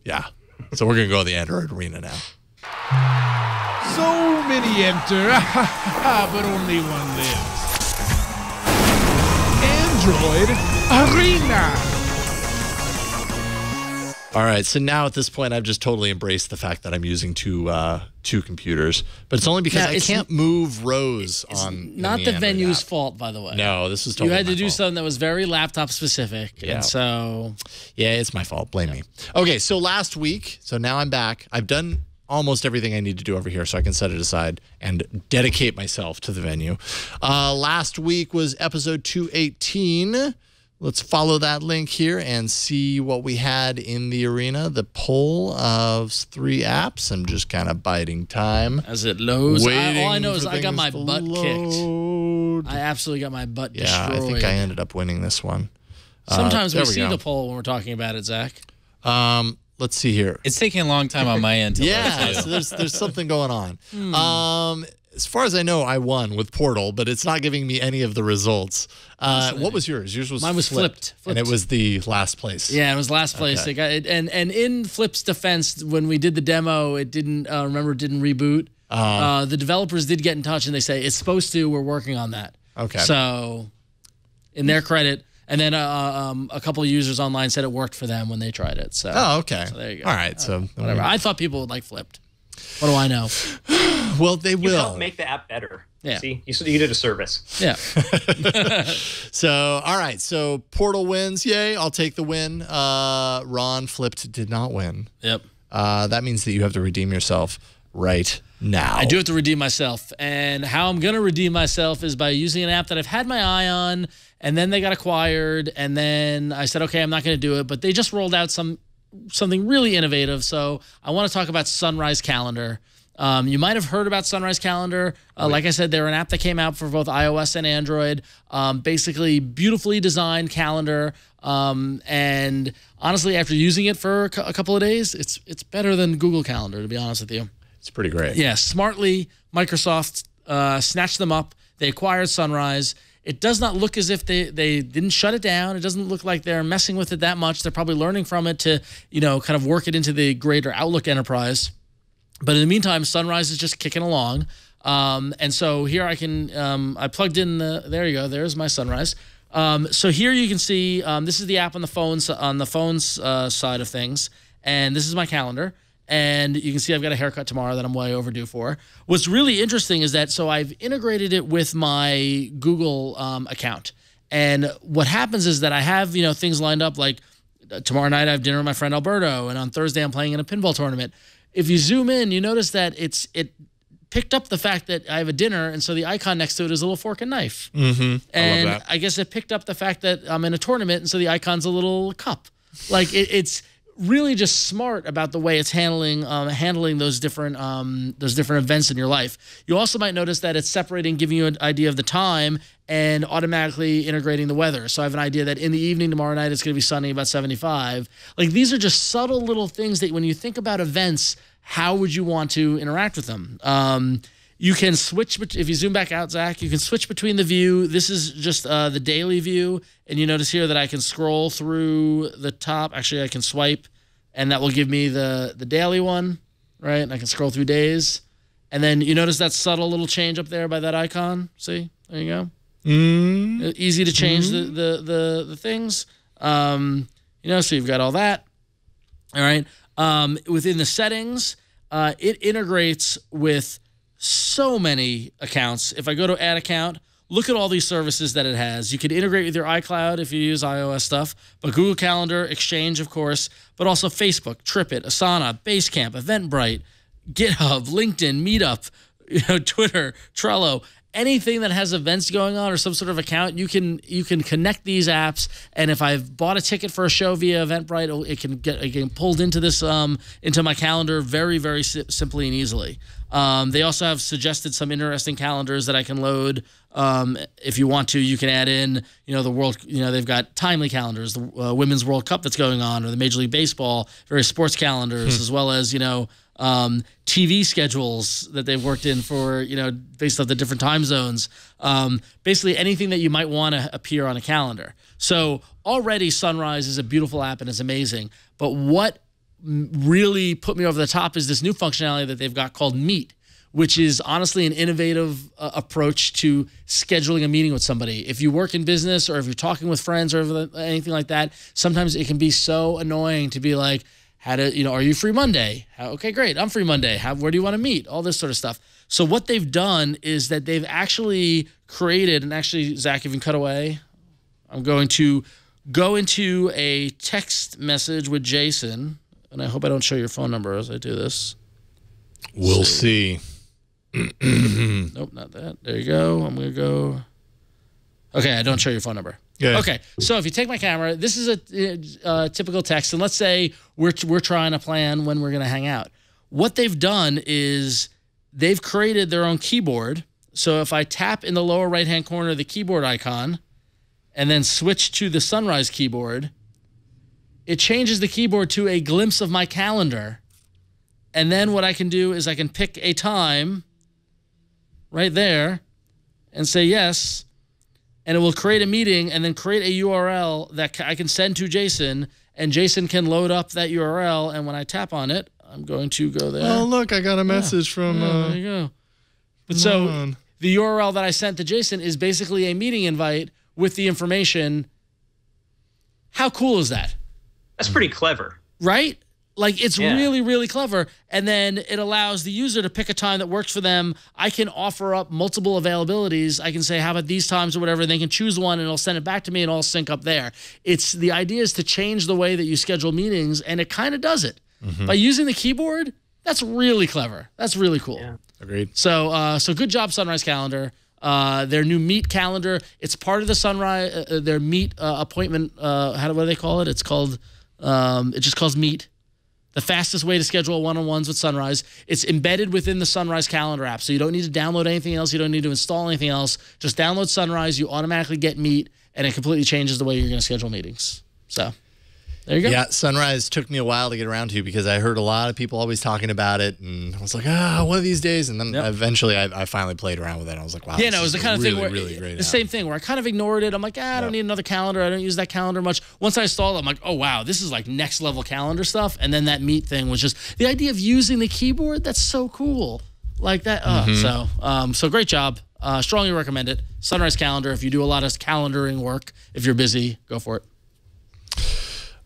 Yeah. So we're going to go to the Android arena now. So many enter, but only one lives. Android Arena. All right, so now at this point, I've just totally embraced the fact that I'm using two computers, but it's only because I can't move rows on. Not the Venue's fault, by the way. No, this is totally you had to do fault. something that was very laptop specific, and so yeah, it's my fault. Blame me. Okay, so last week, so now I'm back. I've done almost everything I need to do over here, so I can set it aside and dedicate myself to the Venue. Last week was episode 218. Let's follow that link here and see what we had in the arena. The poll of 3 apps. I'm just kind of biding time. As it loads. All I know is for I got my things butt to kicked. load. I absolutely got my butt Yeah, destroyed. I think I ended up winning this one. Sometimes we there see go. the poll when we're talking about it, Zach. Let's see here. It's taking a long time on my end. To Yeah, load, too. so there's something going on. As far as I know, I won with Portal, but it's not giving me any of the results. What was yours? Yours was Mine was flipped. and it was the last place. Yeah, it was last place. Okay. It got it, and in Flip's defense, when we did the demo, it didn't didn't reboot. The developers did get in touch and they say it's supposed to. We're working on that. Okay. So, in their credit, and then a couple of users online said it worked for them when they tried it. So. Oh, okay. So there you go. All right. So Whatever. I thought people would like Flipped. What do I know? Well, they You will. help make the app better. Yeah. See, you did a service. Yeah. So, all right. So Portal wins. Yay. I'll take the win. Ron Flipped did not win. Yep. That means that you have to redeem yourself right now. I do have to redeem myself. And how I'm going to redeem myself is by using an app that I've had my eye on, and then they got acquired, and then I said, okay, I'm not going to do it. But they just rolled out something really innovative. So I want to talk about Sunrise Calendar. You might have heard about Sunrise Calendar. Like I said, they're an app that came out for both iOS and Android. Basically, beautifully designed calendar. And honestly, after using it for a couple of days, it's better than Google Calendar, to be honest with you. It's pretty great. Yeah, smartly, Microsoft snatched them up. They acquired Sunrise. It does not look as if they didn't shut it down. It doesn't look like they're messing with it that much. They're probably learning from it to, kind of work it into the greater Outlook enterprise. But in the meantime, Sunrise is just kicking along. And so here I can, I plugged in there you go. There's my Sunrise. So here you can see, this is the app on the phone's side of things. And this is my calendar. And you can see I've got a haircut tomorrow that I'm way overdue for. What's really interesting is that, so I've integrated it with my Google account. And what happens is that I have, things lined up like tomorrow night I have dinner with my friend Alberto. And on Thursday I'm playing in a pinball tournament. If you zoom in, you notice that it picked up the fact that I have a dinner, and so the icon next to it is a little fork and knife. Mm-hmm. And I love that. I guess it picked up the fact that I'm in a tournament, and so the icon's a little cup. Like it's really just smart about the way it's handling those different events in your life. You also might notice that it's separating, giving you an idea of the time, and automatically integrating the weather. So I have an idea that in the evening tomorrow night it's going to be sunny, about 75. Like these are just subtle little things that when you think about events, how would you want to interact with them? You can switch, if you zoom back out, Zach, you can switch between the view. This is just the daily view. And you notice here that I can scroll through the top. Actually, I can swipe, and that will give me the daily one, right? And I can scroll through days. And then you notice that subtle little change up there by that icon. See? There you go. Easy to change the things. So you've got all that. All right. Within the settings, it integrates with so many accounts. If I go to add account, look at all these services that it has. You can integrate with your iCloud if you use iOS stuff, but Google Calendar, Exchange, of course, but also Facebook, TripIt, Asana, Basecamp, Eventbrite, GitHub, LinkedIn, Meetup, Twitter, Trello. Anything that has events going on or some sort of account, you can connect these apps. And if I've bought a ticket for a show via Eventbrite, it can get pulled into this into my calendar very, very simply and easily. They also have suggested some interesting calendars that I can load. If you want to, you can add in, the world. They've got timely calendars, the Women's World Cup that's going on, or the Major League Baseball, various sports calendars, as well as TV schedules that they've worked in for, based on the different time zones. Basically anything that you might want to appear on a calendar. So already Sunrise is a beautiful app and it's amazing. But what really put me over the top is this new functionality that they've got called Meet, which is honestly an innovative approach to scheduling a meeting with somebody. If you work in business or if you're talking with friends or anything like that, sometimes it can be so annoying to be like, how to, are you free Monday? Okay, great. I'm free Monday. Where do you want to meet? All this sort of stuff. So what they've done is that they've actually created, and actually, Zach, if you can cut away, I'm going to go into a text message with Jason, and I hope I don't show your phone number as I do this. We'll see. Nope, not that. There you go. I'm going to go. Okay, I don't show your phone number. Yeah. Okay, so if you take my camera, this is a typical text, and let's say we're trying to plan when we're going to hang out. What they've done is they've created their own keyboard. So if I tap in the lower right-hand corner of the keyboard icon and then switch to the Sunrise keyboard, it changes the keyboard to a glimpse of my calendar. And then what I can do is I can pick a time right there and say yes, and it will create a meeting and then create a URL that I can send to Jason, and Jason can load up that URL, and when I tap on it, I'm going to go there. Oh, look, I got a message from... there you go. But so the URL that I sent to Jason is basically a meeting invite with the information. How cool is that? That's pretty clever. Right? Like, it's really, really clever. And then it allows the user to pick a time that works for them. I can offer up multiple availabilities. I can say, how about these times or whatever? And they can choose one, and it'll send it back to me, and I'll sync up there. The idea is to change the way that you schedule meetings, and it kind of does it. By using the keyboard, that's really clever. That's really cool. Yeah. Agreed. So good job, Sunrise Calendar. Their new Meet calendar. It's part of the Sunrise, their Meet appointment. What do they call it? It's called, it just calls Meet. The fastest way to schedule one-on-ones with Sunrise. It's embedded within the Sunrise Calendar app, so you don't need to download anything else. You don't need to install anything else. Just download Sunrise. You automatically get Meet, and it completely changes the way you're going to schedule meetings. So there you go. Yeah, Sunrise took me a while to get around to because I heard a lot of people always talking about it, and I was like, one of these days. And then eventually I finally played around with it, and I was like, wow, yeah, no, it was the kind of thing where really great the same thing where I kind of ignored it. I'm like, I don't need another calendar. I don't use that calendar much. Once I installed it, I'm like, oh, wow, this is like next level calendar stuff. And then that Meet thing was just the idea of using the keyboard. That's so cool. Like that. So great job. Strongly recommend it. Sunrise Calendar. If you do a lot of calendaring work, if you're busy, go for it.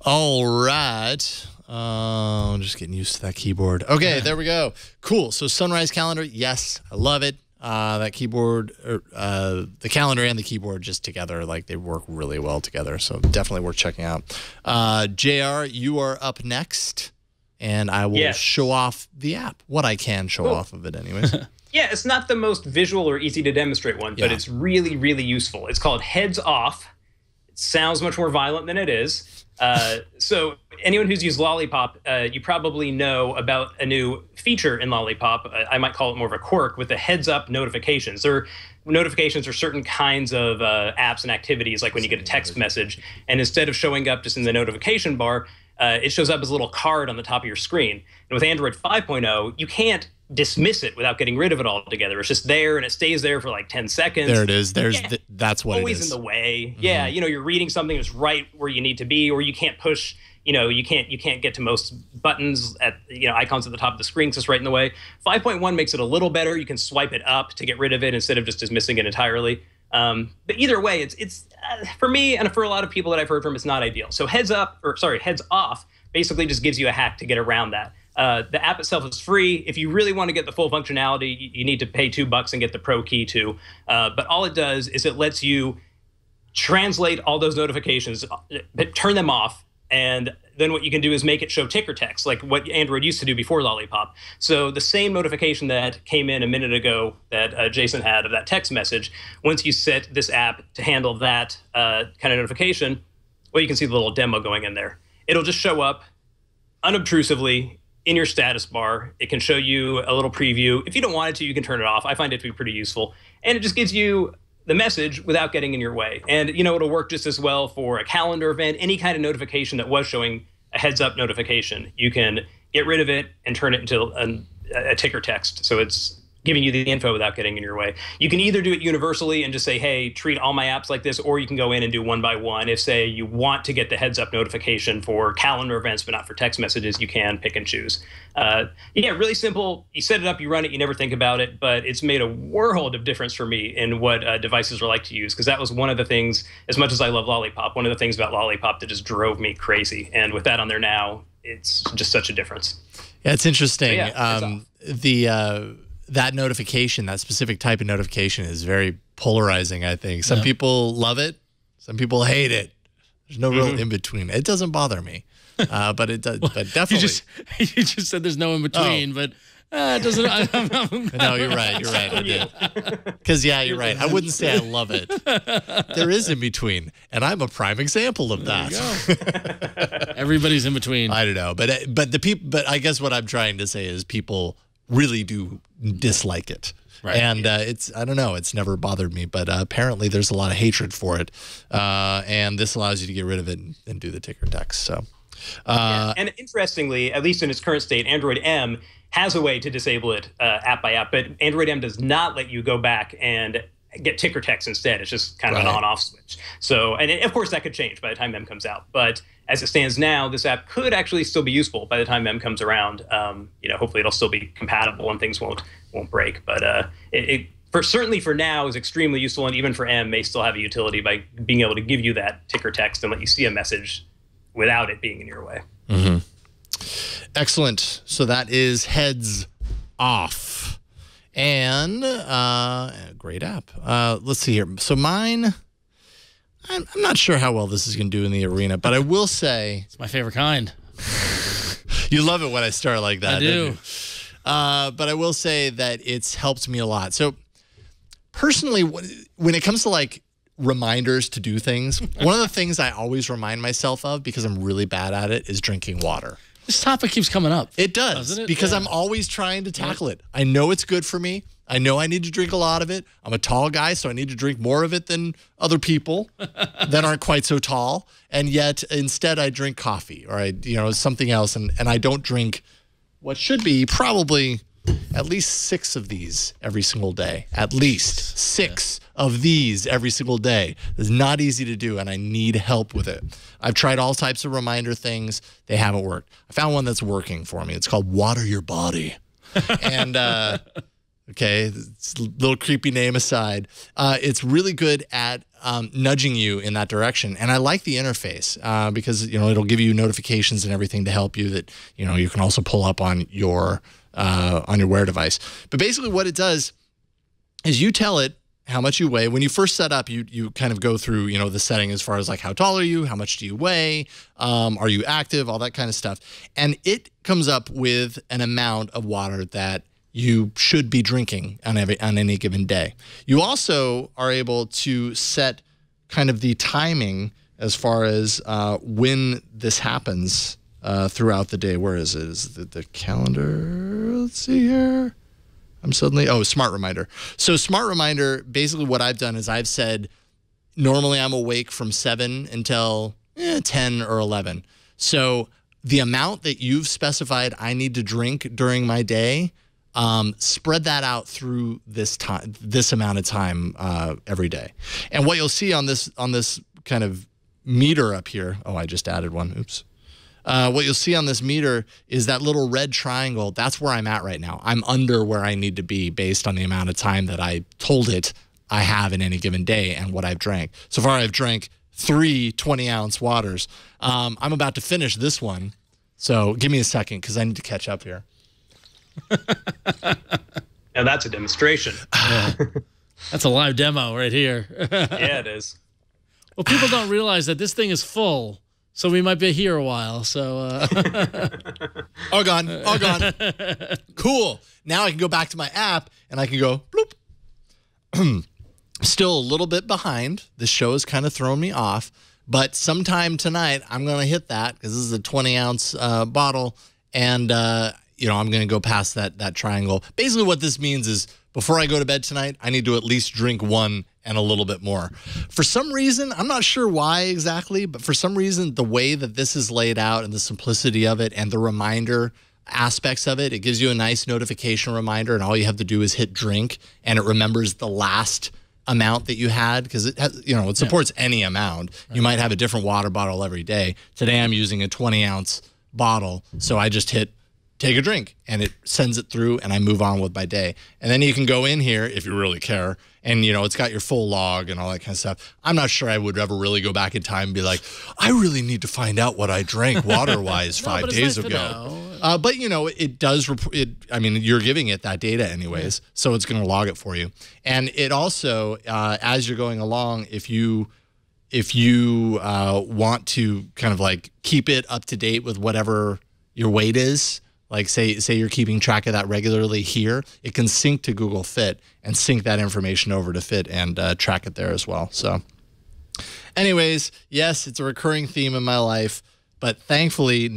All right. I'm just getting used to that keyboard. Okay, there we go. Cool. So Sunrise Calendar, yes, I love it. That keyboard, the calendar and the keyboard just together, like they work really well together. So definitely worth checking out. JR, you are up next, and I will show off the app. What I can show off of it anyways. Yeah, it's not the most visual or easy to demonstrate one, but it's really, really useful. It's called Heads Off. It sounds much more violent than it is. So anyone who's used Lollipop, you probably know about a new feature in Lollipop. I might call it more of a quirk with the heads-up notifications. Notifications are certain kinds of apps and activities, like when you get a text message, and instead of showing up just in the notification bar, it shows up as a little card on the top of your screen. And with Android 5.0, you can't dismiss it without getting rid of it altogether. It's just there, and it stays there for like 10 seconds. There it is. That's what it is. Always in the way. Yeah, you're reading something that's right where you need to be, or you can't push, you can't get to most buttons at, icons at the top of the screen because it's right in the way. 5.1 makes it a little better. You can swipe it up to get rid of it instead of just dismissing it entirely. But either way, it's for me and for a lot of people that I've heard from, it's not ideal. So Heads Off basically just gives you a hack to get around that. The app itself is free. If you really want to get the full functionality, you need to pay $2 and get the Pro key too. But all it does is it lets you translate all those notifications, turn them off, and then what you can do is make it show ticker text, like what Android used to do before Lollipop. So the same notification that came in a minute ago that Jason had of that text message, once you set this app to handle that kind of notification, well, you can see the little demo going in there. It'll just show up unobtrusively in your status bar. It can show you a little preview. If you don't want it to, you can turn it off. I find it to be pretty useful. And it just gives you the message without getting in your way. And, it'll work just as well for a calendar event, any kind of notification that was showing a heads-up notification. You can get rid of it and turn it into a ticker text. So it's giving you the info without getting in your way. You can either do it universally and just say, hey, treat all my apps like this, or you can go in and do one by one. If, say, you want to get the heads-up notification for calendar events but not for text messages, you can pick and choose. Really simple. You set it up, you run it, you never think about it, but it's made a world of difference for me in what devices are like to use, because that was one of the things, as much as I love Lollipop, one of the things about Lollipop that just drove me crazy. And with that on there now, it's just such a difference. Yeah, it's interesting. Yeah, that notification, that specific type of notification, is very polarizing. I think some people love it, some people hate it. There's no real in between. It doesn't bother me, but it does. But definitely, you just said there's no in between, but. It doesn't. No, you're right. You're right. I did. Because you're right. I wouldn't say I love it. There is in between, and I'm a prime example of that. Everybody's in between. I don't know, but the people. But I guess what I'm trying to say is people really do dislike it, right? And I don't know. It's never bothered me, but apparently there's a lot of hatred for it, and this allows you to get rid of it and do the ticker text. So, and interestingly, at least in its current state, Android M has a way to disable it app by app, but Android M does not let you go back and get ticker text instead. It's just kind of an on-off switch. So, and of course that could change by the time M comes out. But as it stands now, this app could actually still be useful by the time M comes around. Hopefully it'll still be compatible and things won't break. But certainly for now is extremely useful, and even for M may still have a utility by being able to give you that ticker text and let you see a message without it being in your way. Mm-hmm. Excellent. So that is Heads Off. And great app. Let's see here. So mine, I'm not sure how well this is going to do in the arena, but I will say... It's my favorite kind. You love it when I start like that, I do. But I will say that it's helped me a lot. So personally, when it comes to like reminders to do things, one of the things I always remind myself of, because I'm really bad at it, is drinking water. This topic keeps coming up. It does, doesn't it? Because I'm always trying to tackle it. I know it's good for me. I know I need to drink a lot of it. I'm a tall guy, so I need to drink more of it than other people that aren't quite so tall. And yet, instead, I drink coffee or something else, and I don't drink what should be probably at least 6 of these every single day. At least 6 of these every single day. It's not easy to do, and I need help with it. I've tried all types of reminder things. They haven't worked. I found one that's working for me. It's called Water Your Body. And, okay, it's a little creepy name aside. It's really good at nudging you in that direction. And I like the interface because, it'll give you notifications and everything to help you that, you can also pull up on your Wear device. But basically what it does is you tell it how much you weigh. When you first set up, you kind of go through, the setting as far as like how tall are you, how much do you weigh, are you active, all that kind of stuff. And it comes up with an amount of water that you should be drinking on any given day. You also are able to set kind of the timing as far as when this happens throughout the day. Where is it? Is it the calendar? Let's see here. Smart Reminder. So Smart Reminder, basically what I've done is I've said, normally I'm awake from 7 until 10 or 11. So the amount that you've specified I need to drink during my day, spread that out through this amount of time every day. And what you'll see on this kind of meter up here, I just added one, oops. What you'll see on this meter is that little red triangle. That's where I'm at right now. I'm under where I need to be based on the amount of time that I told it I have in any given day and what I've drank. So far, I've drank 3 20-ounce waters. I'm about to finish this one. So give me a second because I need to catch up here. Now that's a demonstration. That's a live demo right here. Yeah, it is. Well, people don't realize that this thing is full. So we might be here a while. So all gone. Cool. Now I can go back to my app and I can go bloop. Still a little bit behind. The show has kind of thrown me off, but sometime tonight I'm going to hit that because this is a 20-ounce bottle, and I'm going to go past that triangle. Basically, what this means is before I go to bed tonight, I need to at least drink 1 and a little bit more. For some reason, I'm not sure why exactly, but for some reason, the way that this is laid out and the simplicity of it and the reminder aspects of it, it gives you a nice notification reminder, and all you have to do is hit drink, and it remembers the last amount that you had because it has, it supports any amount. Right. You might have a different water bottle every day. Today, I'm using a 20-ounce bottle, so I just hit take a drink, and it sends it through, and I move on with my day. And then you can go in here if you really care, and it's got your full log and all that kind of stuff. I'm not sure I would ever really go back in time and be like, I really need to find out what I drank water-wise 5 days ago. But it does. You're giving it that data anyways, so it's going to log it for you. And it also, as you're going along, if you want to kind of like keep it up to date with whatever your weight is. Like say you're keeping track of that regularly here, it can sync to Google Fit and sync that information over to Fit and track it there as well. So anyways, yes, it's a recurring theme in my life, but thankfully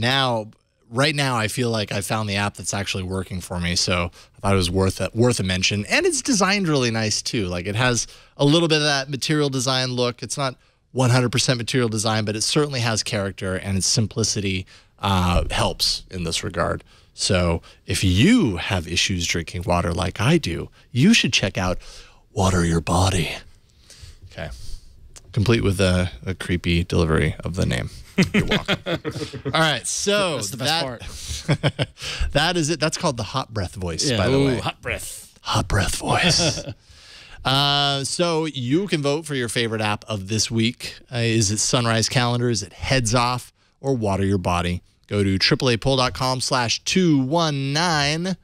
right now I feel like I found the app that's actually working for me. So I thought it was worth a mention. And it's designed really nice too. Like it has a little bit of that material design look. It's not 100% material design, but it certainly has character, and its simplicity helps in this regard. So if you have issues drinking water like I do, you should check out Water Your Body. Okay. Complete with a creepy delivery of the name. You're welcome. All right. So that's the best part. That is it. That's called the hot breath voice, by the way. Hot breath. Hot breath voice. So you can vote for your favorite app of this week. Is it Sunrise Calendar? Is it Heads Off or Water Your Body? Go to AAApoll.com/219,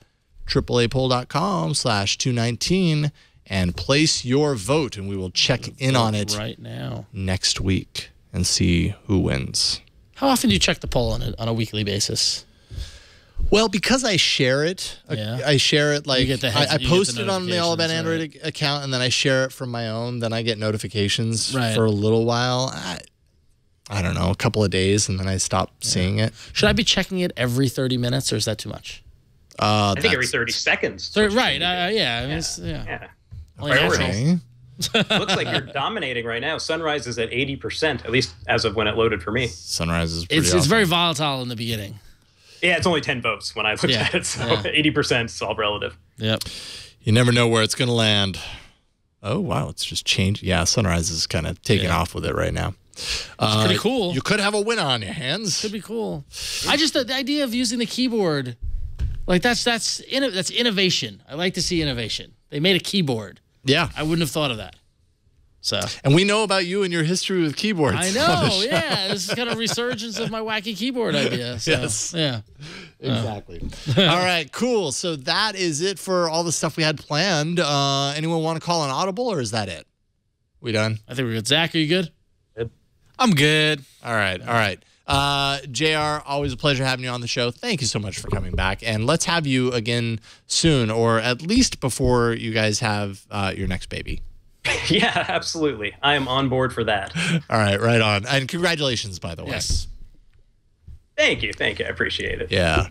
AAApoll.com/219, and place your vote, and we will check in on it right now next week and see who wins. How often do you check the poll on a weekly basis? Well, because I share it, I share it like I post it on the All About Android account, and then I share it from my own. Then I get notifications for a little while. I don't know, a couple of days, and then I stop seeing it. Should I be checking it every 30 minutes, or is that too much? I think every 30 seconds. Right, Okay. Looks like you're dominating right now. Sunrise is at 80%, at least as of when it loaded for me. Sunrise is pretty It's very volatile in the beginning. Yeah, it's only 10 votes when I looked at it, so 80% is all relative. Yep. You never know where it's going to land. Oh, wow, it's just changed. Yeah, Sunrise is kind of taking off with it right now. It's pretty cool. You could have a winner on your hands. Could be cool. The idea of using the keyboard, like that's innovation. I like to see innovation. They made a keyboard. Yeah. I wouldn't have thought of that. So. And we know about you and your history with keyboards. I know, yeah. This is kind of a resurgence of my wacky keyboard idea. So, yes. Yeah. Exactly. All right, cool. So that is it for all the stuff we had planned. Anyone want to call an audible, or is that it? We done? I think we're good. Zach, are you good? I'm good. All right. JR, always a pleasure having you on the show. Thank you so much for coming back. And let's have you again soon, or at least before you guys have your next baby. Yeah, absolutely. I am on board for that. All right, right on. And congratulations, by the way. Yes. Thank you. I appreciate it. Yeah.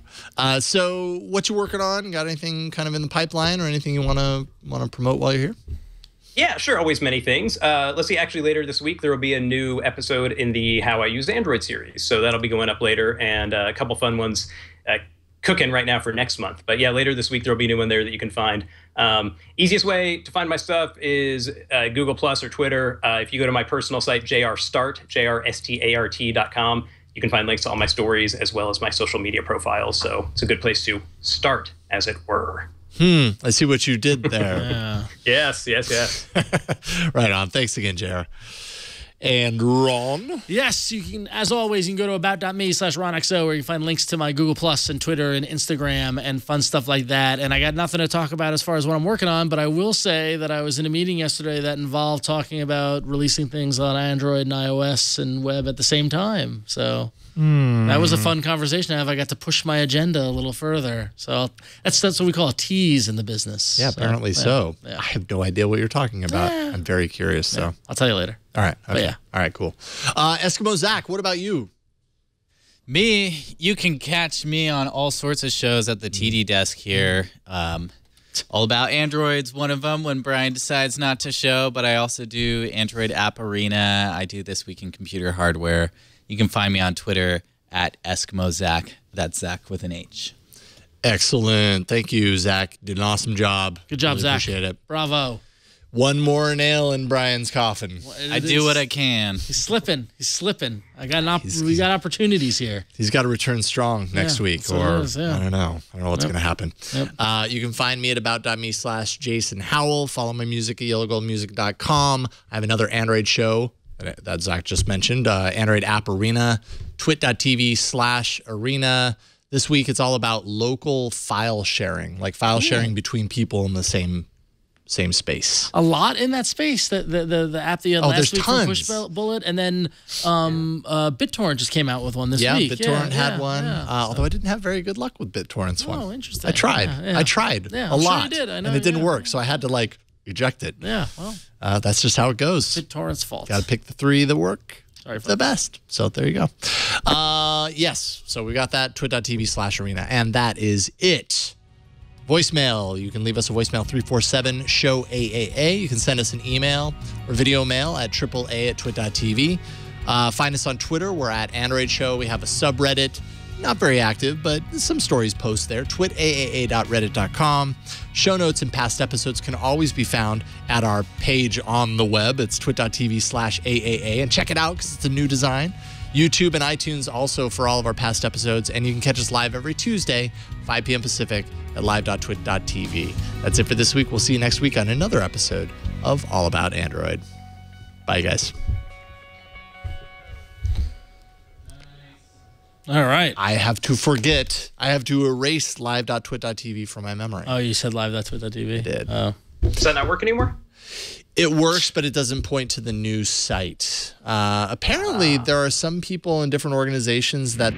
So what you working on? Got anything kind of in the pipeline, or anything you want to promote while you're here? Yeah, sure. Always many things. Let's see. Actually, later this week, there will be a new episode in the How I Use Android series. So that'll be going up later, and a couple fun ones cooking right now for next month. But yeah, later this week, there'll be a new one there that you can find. Easiest way to find my stuff is Google Plus or Twitter. If you go to my personal site, jrstart.com, you can find links to all my stories as well as my social media profiles. So it's a good place to start, as it were. I see what you did there. Yes. Right on. Thanks again, JR. And Ron? Yes, you can, as always, you can go to about.me/RonXO, where you can find links to my Google Plus and Twitter and Instagram and fun stuff like that. And I got nothing to talk about as far as what I'm working on, but I will say that I was in a meeting yesterday that involved talking about releasing things on Android and iOS and web at the same time. So that was a fun conversation to have. I got to push my agenda a little further. So that's what we call a tease in the business. Yeah, apparently so. Yeah. I have no idea what you're talking about. I'm very curious. So I'll tell you later. All right. Okay. Yeah. All right, cool. Eskimo Zach, what about you? Me, you can catch me on all sorts of shows at the TD desk here. All About Android's one of them when Brian decides not to show, but I also do Android App Arena. I do This Week in Computer Hardware. You can find me on Twitter at Eskimo Zach. That's Zach with an H. Excellent. Thank you, Zach. Did an awesome job. Good job, really Zach. Appreciate it. Bravo. One more nail in Brian's coffin. I do what I can. He's slipping. He's slipping. We got opportunities here. He's got to return strong next week, or I don't know. I don't know what's going to happen. Yep. You can find me at about.me/Jason Howell. Follow my music at yellowgoldmusic.com. I have another Android show that Zach just mentioned, Android App Arena, twit.tv/arena. This week, it's all about local file sharing, like file sharing between people in the same space. A lot in that space. The app the last week for Push Bullet, and then BitTorrent just came out with one this week. BitTorrent had one. Although I didn't have very good luck with BitTorrent's one. Oh, interesting. I tried. I tried a lot, sure you did. I know, and it didn't work. So I had to eject it. Yeah, well, that's just how it goes. BitTorrent's fault. Got to pick the 3 that work. Sorry, the best. So there you go. Yes. So we got that twit.tv/arena, and that is it. Voicemail. You can leave us a voicemail 347-SHOW-AAA. You can send us an email or video mail at AAA@twit.tv. Find us on Twitter. We're at Android Show. We have a subreddit. Not very active, but some stories post there. twitAAA.reddit.com. Show notes and past episodes can always be found at our page on the web. It's twit.tv/AAA. And check it out because it's a new design. YouTube and iTunes also for all of our past episodes. And you can catch us live every Tuesday, 5 p.m. Pacific at live.twit.tv. That's it for this week. We'll see you next week on another episode of All About Android. Bye, guys. All right. I have to erase live.twit.tv from my memory. Oh, you said live.twit.tv? I did. Oh. Does that not work anymore? It works, but it doesn't point to the new site. Apparently, there are some people in different organizations that